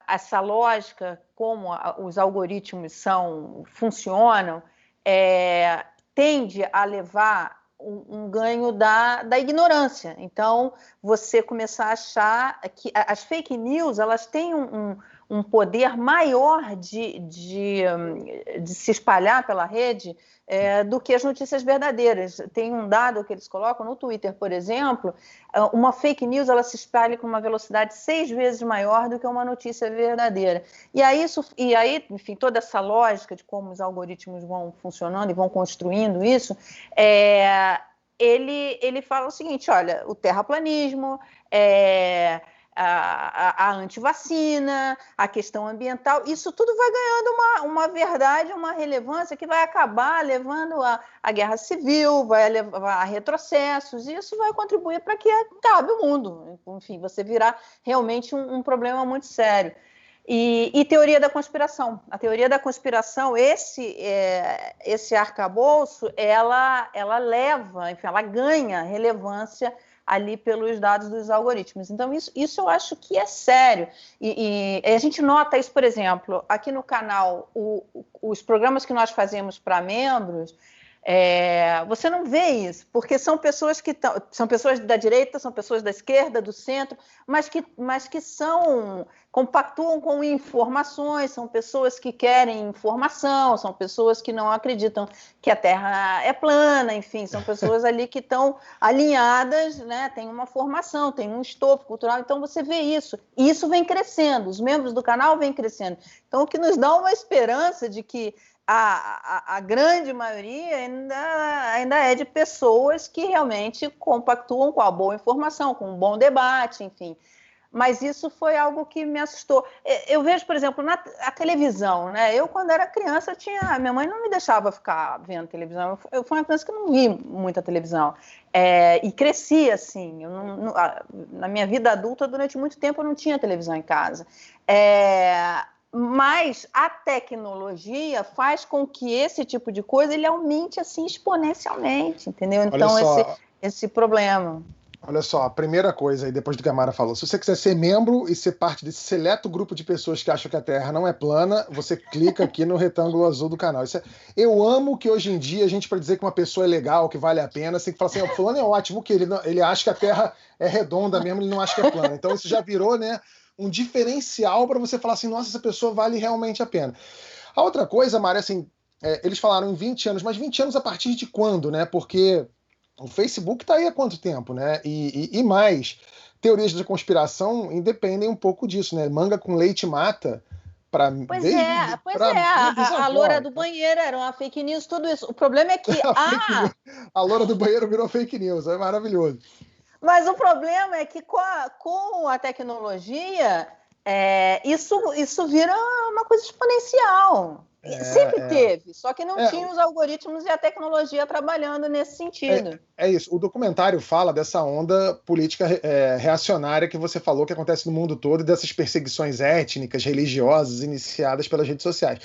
essa lógica, como os algoritmos funcionam, tende a levar um ganho da ignorância. Então, você começar a achar que as fake news, elas têm um poder maior de se espalhar pela rede do que as notícias verdadeiras. Tem um dado que eles colocam no Twitter, por exemplo, uma fake news ela se espalha com uma velocidade 6 vezes maior do que uma notícia verdadeira. E aí, enfim, toda essa lógica de como os algoritmos vão funcionando e vão construindo isso, ele fala o seguinte, olha, o terraplanismo, a antivacina, a questão ambiental, isso tudo vai ganhando uma verdade, uma relevância que vai acabar levando a guerra civil, vai levar a retrocessos, e isso vai contribuir para que acabe o mundo. Enfim, você virar realmente um problema muito sério. E teoria da conspiração. A teoria da conspiração, esse arcabouço, ela leva, enfim, ela ganha relevância ali pelos dados dos algoritmos. Então, isso eu acho que é sério. E a gente nota isso, por exemplo, aqui no canal, os programas que nós fazemos para membros, você não vê isso, porque são pessoas são pessoas da direita, são pessoas da esquerda, do centro, mas que compactuam com informações, são pessoas que querem informação, são pessoas que não acreditam que a Terra é plana, enfim, são pessoas ali que estão alinhadas, né, tem uma formação, tem um estofo cultural, então você vê isso, e isso vem crescendo, os membros do canal vêm crescendo, então o que nos dá uma esperança de que a grande maioria ainda é de pessoas que realmente compactuam com a boa informação, com um bom debate, enfim. Mas isso foi algo que me assustou. Eu vejo, por exemplo, a televisão, né? Eu, quando era criança, minha mãe não me deixava ficar vendo televisão. Eu fui uma criança que não vi muita televisão. E cresci assim. Na minha vida adulta, durante muito tempo, eu não tinha televisão em casa. Mas a tecnologia faz com que esse tipo de coisa ele aumente assim exponencialmente, entendeu? Então, esse problema. Olha só, a primeira coisa aí, depois do que a Mara falou, se você quiser ser membro e ser parte desse seleto grupo de pessoas que acham que a Terra não é plana, você clica aqui no retângulo azul do canal. Eu amo que hoje em dia a gente, para dizer que uma pessoa é legal, que vale a pena, você tem que falar assim, o fulano é ótimo, que ele acha que a Terra é redonda mesmo, ele não acha que é plana. Então isso já virou, né, um diferencial para você falar assim, nossa, essa pessoa vale realmente a pena. A outra coisa, Mara, assim, eles falaram em 20 anos, mas 20 anos a partir de quando, né? Porque o Facebook está aí há quanto tempo, né? E mais, teorias de conspiração independem um pouco disso, né? Manga com leite mata. Pois a loura do banheiro era uma fake news, tudo isso. O problema é que a loura do banheiro virou fake news, é maravilhoso. Mas o problema é que com a tecnologia, isso vira uma coisa exponencial. Sempre teve, só que não tinha os algoritmos e a tecnologia trabalhando nesse sentido. É isso. O documentário fala dessa onda política reacionária que você falou que acontece no mundo todo e dessas perseguições étnicas, religiosas iniciadas pelas redes sociais.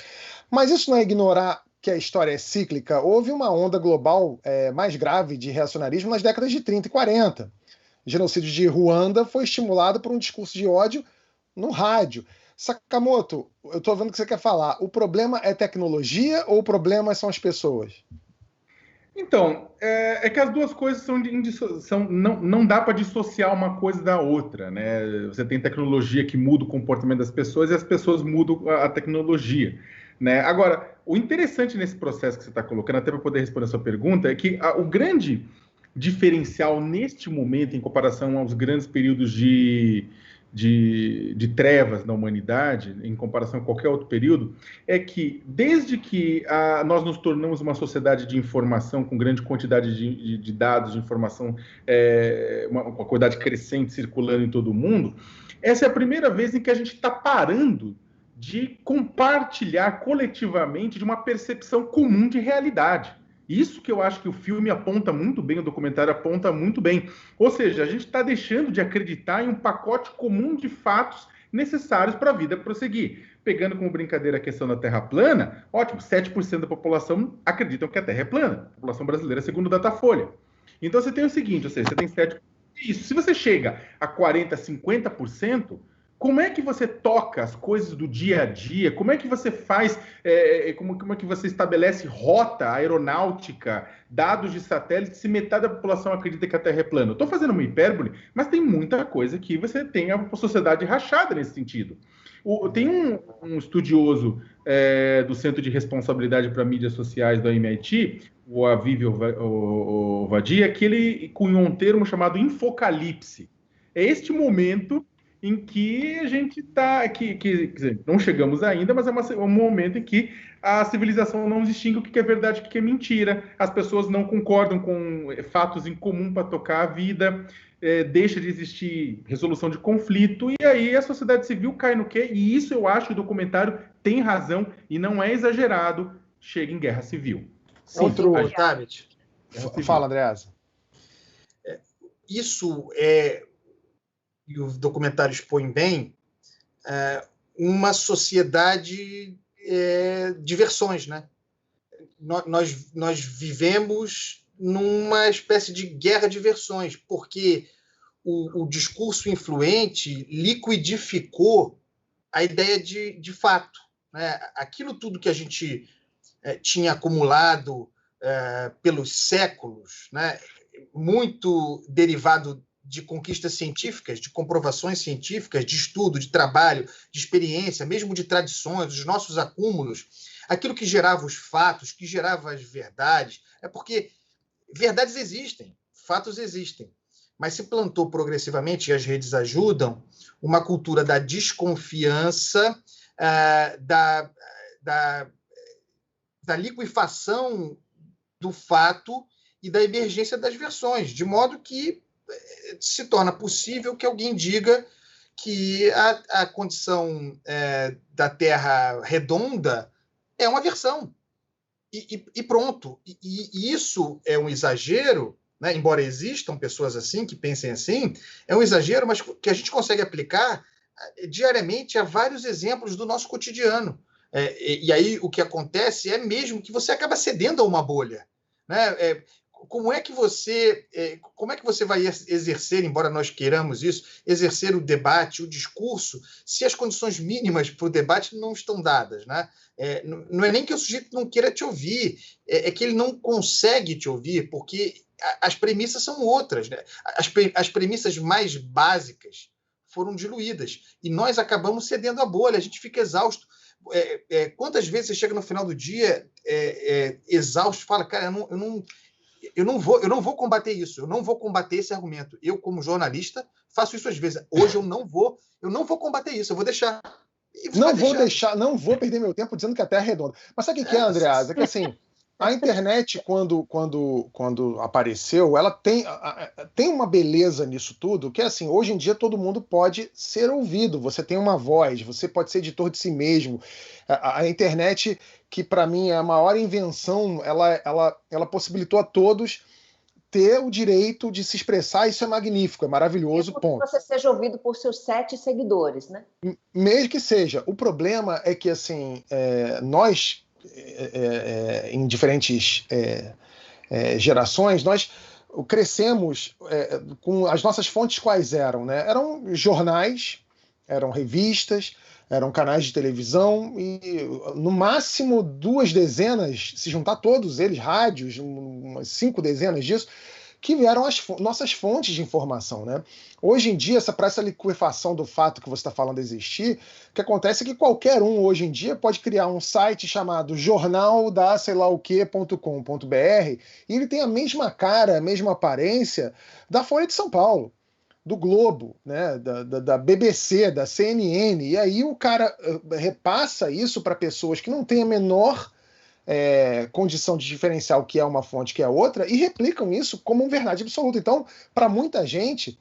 Mas isso não é ignorar que a história é cíclica. Houve uma onda global mais grave de reacionarismo nas décadas de 30 e 40. O genocídio de Ruanda foi estimulado por um discurso de ódio no rádio. Sakamoto, eu estou vendo que você quer falar. O problema é tecnologia ou o problema são as pessoas? Então, é que as duas coisas não dá para dissociar uma coisa da outra, né? Você tem tecnologia que muda o comportamento das pessoas e as pessoas mudam a tecnologia, né? Agora, o interessante nesse processo que você está colocando, até para poder responder a sua pergunta, é que o grande diferencial neste momento, em comparação aos grandes períodos de trevas na humanidade, em comparação a qualquer outro período, é que desde que nós nos tornamos uma sociedade de informação com grande quantidade de dados, de informação, uma quantidade crescente circulando em todo o mundo, essa é a primeira vez em que a gente está parando de compartilhar coletivamente de uma percepção comum de realidade. Isso que eu acho que o filme aponta muito bem, o documentário aponta muito bem. Ou seja, a gente está deixando de acreditar em um pacote comum de fatos necessários para a vida prosseguir. Pegando como brincadeira a questão da Terra plana, ótimo, 7% da população acreditam que a Terra é plana. A população brasileira, segundo o Datafolha. Então você tem o seguinte, ou seja, você tem 7%. Isso, se você chega a 40%, 50%, como é que você toca as coisas do dia a dia? Como é que você faz, como é que você estabelece rota aeronáutica, dados de satélite, se metade da população acredita que a Terra é plana? Eu estou fazendo uma hipérbole, mas tem muita coisa que você tem a sociedade rachada nesse sentido. Tem um estudioso do Centro de Responsabilidade para Mídias Sociais da MIT, o Aviv Ovadia, que ele cunhou um termo chamado infocalipse. É este momento em que a gente está, quer dizer, não chegamos ainda, mas é um momento em que a civilização não distingue o que é verdade e o que é mentira, as pessoas não concordam com fatos em comum para tocar a vida, deixa de existir resolução de conflito, e aí a sociedade civil cai no quê? E isso eu acho que o documentário tem razão, e não é exagerado, chega em guerra civil. Sim, outro... Fala, Andreasa. Isso é... e o documentário expõe bem, uma sociedade de versões, né? Nós vivemos numa espécie de guerra de versões, porque o discurso influente liquidificou a ideia de fato, né? Aquilo tudo que a gente tinha acumulado pelos séculos, né? Muito derivado de conquistas científicas, de comprovações científicas, de estudo, de trabalho, de experiência, mesmo de tradições, dos nossos acúmulos, aquilo que gerava os fatos, que gerava as verdades, é porque verdades existem, fatos existem, mas se plantou progressivamente, e as redes ajudam, uma cultura da desconfiança, da liquefação do fato e da emergência das versões, de modo que se torna possível que alguém diga que a condição da Terra redonda é uma versão. E pronto. E isso é um exagero, né? Embora existam pessoas assim, que pensem assim, é um exagero, mas que a gente consegue aplicar diariamente a vários exemplos do nosso cotidiano. E aí o que acontece é mesmo que você acaba cedendo a uma bolha, né? Como é que você vai exercer, embora nós queiramos isso, exercer o debate, o discurso, se as condições mínimas para o debate não estão dadas, né? Não é nem que o sujeito não queira te ouvir, é que ele não consegue te ouvir, porque as premissas são outras, né? As premissas mais básicas foram diluídas, e nós acabamos cedendo à bolha, a gente fica exausto. Quantas vezes você chega no final do dia exausto e fala, cara, eu não vou combater isso, eu não vou combater esse argumento. Eu, como jornalista, faço isso às vezes. Hoje eu não vou combater isso, eu vou deixar. Não vou perder meu tempo dizendo que a Terra é redonda. Mas sabe o que é, Andreasa? É que assim, a internet, quando apareceu, ela tem uma beleza nisso tudo, que é assim, hoje em dia todo mundo pode ser ouvido, você tem uma voz, você pode ser editor de si mesmo. A internet, que para mim é a maior invenção, ela possibilitou a todos ter o direito de se expressar, isso é magnífico, é maravilhoso, ponto. Que você seja ouvido por seus 7 seguidores, né? Mesmo que seja. O problema é que, assim, nós, em diferentes gerações, nós crescemos com as nossas fontes quais eram, né? Eram jornais, eram revistas, eram canais de televisão e, no máximo, 2 dezenas, se juntar todos eles, rádios, umas 5 dezenas disso, que eram as nossas fontes de informação, né? Hoje em dia, para essa liquefação do fato que você está falando existir, o que acontece é que qualquer um, hoje em dia, pode criar um site chamado jornalda-sei-lá-o-que.com.br e ele tem a mesma cara, a mesma aparência da Folha de São Paulo, do Globo, né, da BBC, da CNN, e aí o cara repassa isso para pessoas que não têm a menor condição de diferenciar o que é uma fonte que é outra e replicam isso como verdade absoluta. Então, para muita gente,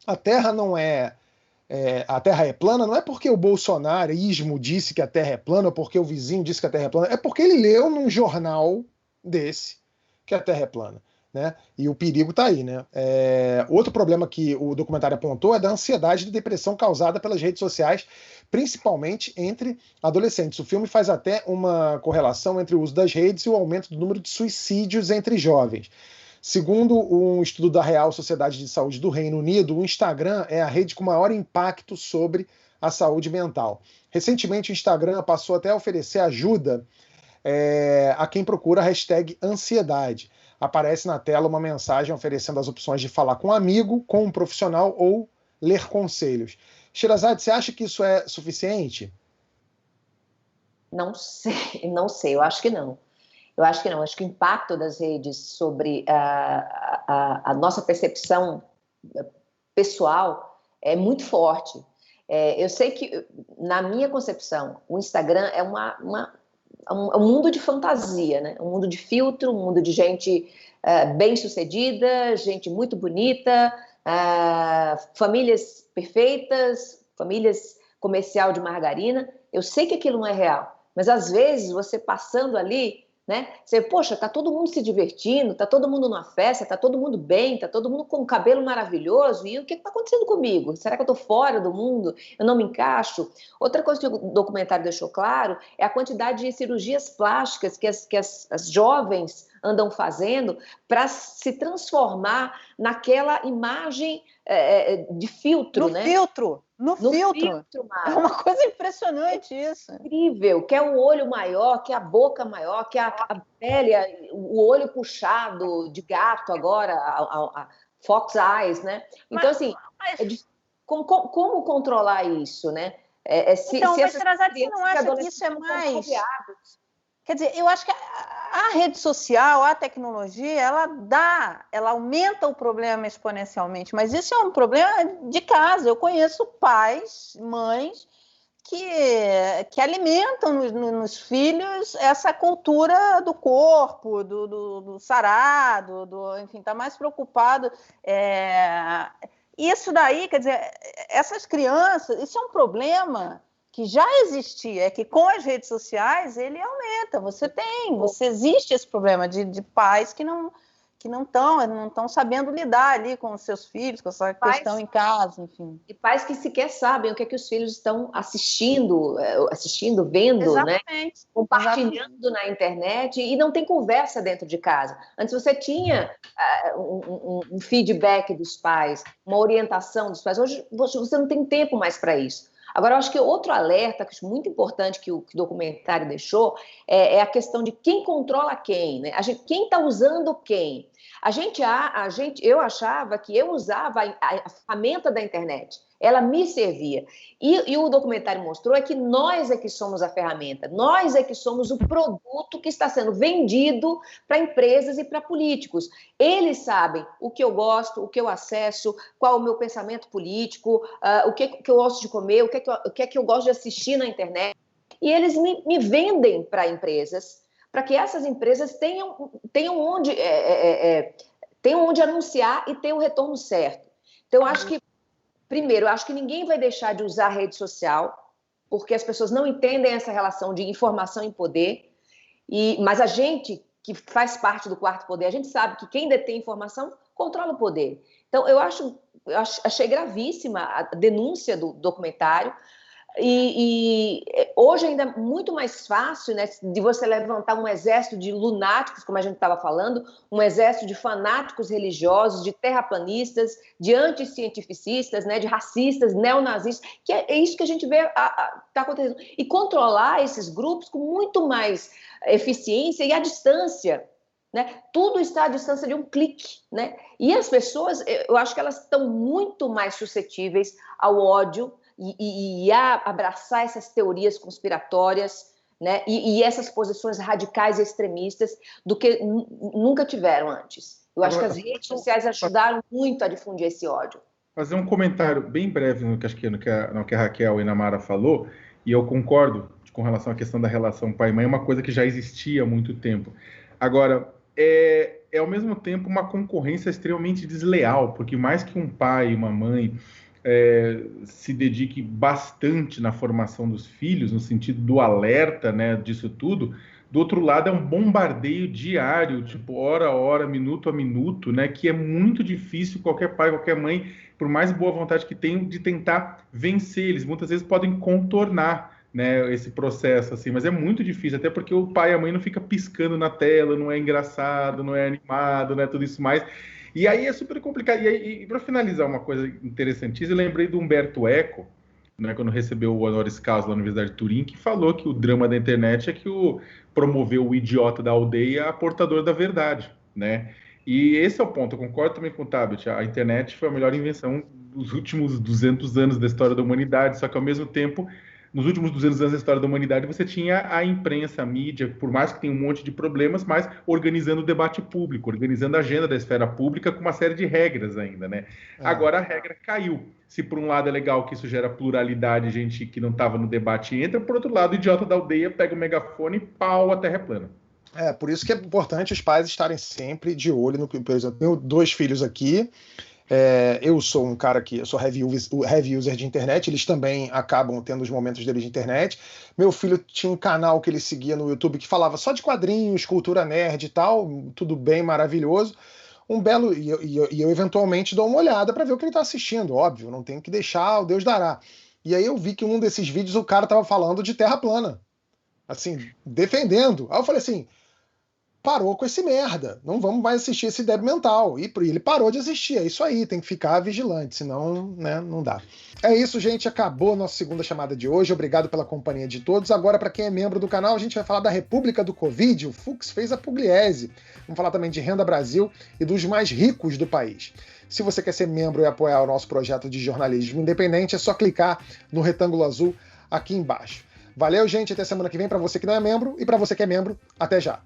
a Terra não a Terra é plana, não é porque o bolsonarismo disse que a Terra é plana, ou porque o vizinho disse que a Terra é plana, é porque ele leu num jornal desse que a Terra é plana. Né? E o perigo está aí. Né? Outro problema que o documentário apontou é da ansiedade e depressão causada pelas redes sociais, principalmente entre adolescentes. O filme faz até uma correlação entre o uso das redes e o aumento do número de suicídios entre jovens. Segundo um estudo da Real Sociedade de Saúde do Reino Unido, o Instagram é a rede com maior impacto sobre a saúde mental. Recentemente, o Instagram passou até a oferecer ajuda a quem procura a hashtag ansiedade. Aparece na tela uma mensagem oferecendo as opções de falar com um amigo, com um profissional ou ler conselhos. Sherazade, você acha que isso é suficiente? Não sei, eu acho que não. Acho que o impacto das redes sobre a nossa percepção pessoal é muito forte. Eu sei que, na minha concepção, o Instagram é um mundo de fantasia, né? Um mundo de filtro, um mundo de gente bem-sucedida, gente muito bonita, famílias perfeitas, famílias comercial de margarina. Eu sei que aquilo não é real, mas às vezes você passando ali, né? Você, poxa, tá todo mundo se divertindo, tá todo mundo numa festa, tá todo mundo bem, tá todo mundo com um cabelo maravilhoso, e o que tá acontecendo comigo? Será que eu tô fora do mundo? Eu não me encaixo? Outra coisa que o documentário deixou claro é a quantidade de cirurgias plásticas que as jovens andam fazendo para se transformar naquela imagem de filtro, né? No filtro. É uma coisa impressionante isso. Incrível, que é um olho maior, que é a boca maior, que é a pele, o olho puxado de gato agora, a fox eyes, né? Então, assim, como controlar isso, né? Mas Sherazade, você não acha que isso é mais... Quer dizer, eu acho que a rede social, a tecnologia, ela aumenta o problema exponencialmente, mas isso é um problema de casa. Eu conheço pais, mães, que alimentam nos filhos essa cultura do corpo, do sarado, enfim, está mais preocupado. Isso daí, quer dizer, essas crianças, isso é um problema que já existia, é que com as redes sociais ele aumenta. Existe esse problema de pais que não estão sabendo lidar ali com os seus filhos, com essa questão em casa, enfim. E pais que sequer sabem o que é que os filhos estão assistindo, vendo, exatamente, né? Compartilhando na internet, e não tem conversa dentro de casa. Antes você tinha um feedback dos pais, uma orientação dos pais. Hoje você não tem tempo mais para isso. Agora, eu acho que outro alerta que é muito importante que o documentário deixou é a questão de quem controla quem, né? Quem está usando quem. Eu achava que eu usava a ferramenta da internet, ela me servia. E o documentário mostrou que nós é que somos a ferramenta, nós é que somos o produto que está sendo vendido para empresas e para políticos. Eles sabem o que eu gosto, o que eu acesso, qual é o meu pensamento político, o que eu gosto de comer, o que é que eu gosto de assistir na internet. E eles me vendem para empresas, para que essas empresas tenham onde anunciar e ter o retorno certo. Então, eu acho que ninguém vai deixar de usar a rede social, porque as pessoas não entendem essa relação de informação e poder, mas a gente, que faz parte do quarto poder, a gente sabe que quem detém informação controla o poder. Então, eu achei gravíssima a denúncia do documentário, e hoje ainda é muito mais fácil, né, de você levantar um exército de lunáticos, como a gente estava falando, um exército de fanáticos religiosos, de terraplanistas, de anticientificistas, né, de racistas, neonazistas, que é isso que a gente vê está acontecendo. E controlar esses grupos com muito mais eficiência e à distância. Né? Tudo está à distância de um clique. Né? E as pessoas, eu acho que elas estão muito mais suscetíveis ao ódio, e a abraçar essas teorias conspiratórias, né? E essas posições radicais e extremistas do que nunca tiveram antes. Eu acho que as redes sociais ajudaram muito a difundir esse ódio. Fazer um comentário bem breve no que a Raquel e a Namara falou, e eu concordo com relação à questão da relação pai-mãe, é uma coisa que já existia há muito tempo. Agora, é ao mesmo tempo uma concorrência extremamente desleal, porque mais que um pai e uma mãe se dedique bastante na formação dos filhos, no sentido do alerta, né, disso tudo, Do outro lado, é um bombardeio diário, tipo, hora a hora, minuto a minuto, né? Que é muito difícil qualquer pai, qualquer mãe, por mais boa vontade que tenham, de tentar vencer. Eles muitas vezes podem contornar, né, esse processo, assim, mas é muito difícil, até porque o pai e a mãe não fica piscando na tela, não é engraçado, não é animado, não é tudo isso mais. E aí é super complicado. E para finalizar uma coisa interessantíssima, eu lembrei do Humberto Eco, né, quando recebeu o honoris causa na Universidade de Turim, que falou que o drama da internet é que promoveu o idiota da aldeia a portador da verdade, né? E esse é o ponto, eu concordo também com o Tabet, a internet foi a melhor invenção dos últimos 200 anos da história da humanidade, só que ao mesmo tempo, nos últimos 200 anos da história da humanidade, você tinha a imprensa, a mídia, por mais que tenha um monte de problemas, mas organizando o debate público, organizando a agenda da esfera pública com uma série de regras ainda, né? Agora a regra caiu. Se por um lado é legal que isso gera pluralidade, gente que não estava no debate entra, por outro lado, o idiota da aldeia pega o megafone e pau, a terra é plana. Por isso que é importante os pais estarem sempre de olho no... Por exemplo, eu tenho 2 filhos aqui, eu sou um cara que... Eu sou heavy user de internet, eles também acabam tendo os momentos deles de internet. Meu filho tinha um canal que ele seguia no YouTube que falava só de quadrinhos, cultura nerd e tal, tudo bem, maravilhoso. E eu eventualmente dou uma olhada para ver o que ele está assistindo, óbvio, não tenho que deixar, o Deus dará. E aí eu vi que um desses vídeos o cara estava falando de terra plana, assim, defendendo. Aí eu falei assim, parou com esse merda, não vamos mais assistir esse débil mental. E ele parou de assistir, é isso aí, tem que ficar vigilante, senão, né, não dá. É isso, gente, acabou a nossa segunda chamada de hoje, obrigado pela companhia de todos. Agora, para quem é membro do canal, a gente vai falar da República do Covid, o Fux fez a Pugliese. Vamos falar também de Renda Brasil e dos mais ricos do país. Se você quer ser membro e apoiar o nosso projeto de jornalismo independente, é só clicar no retângulo azul aqui embaixo. Valeu, gente, até semana que vem para você que não é membro e para você que é membro, até já.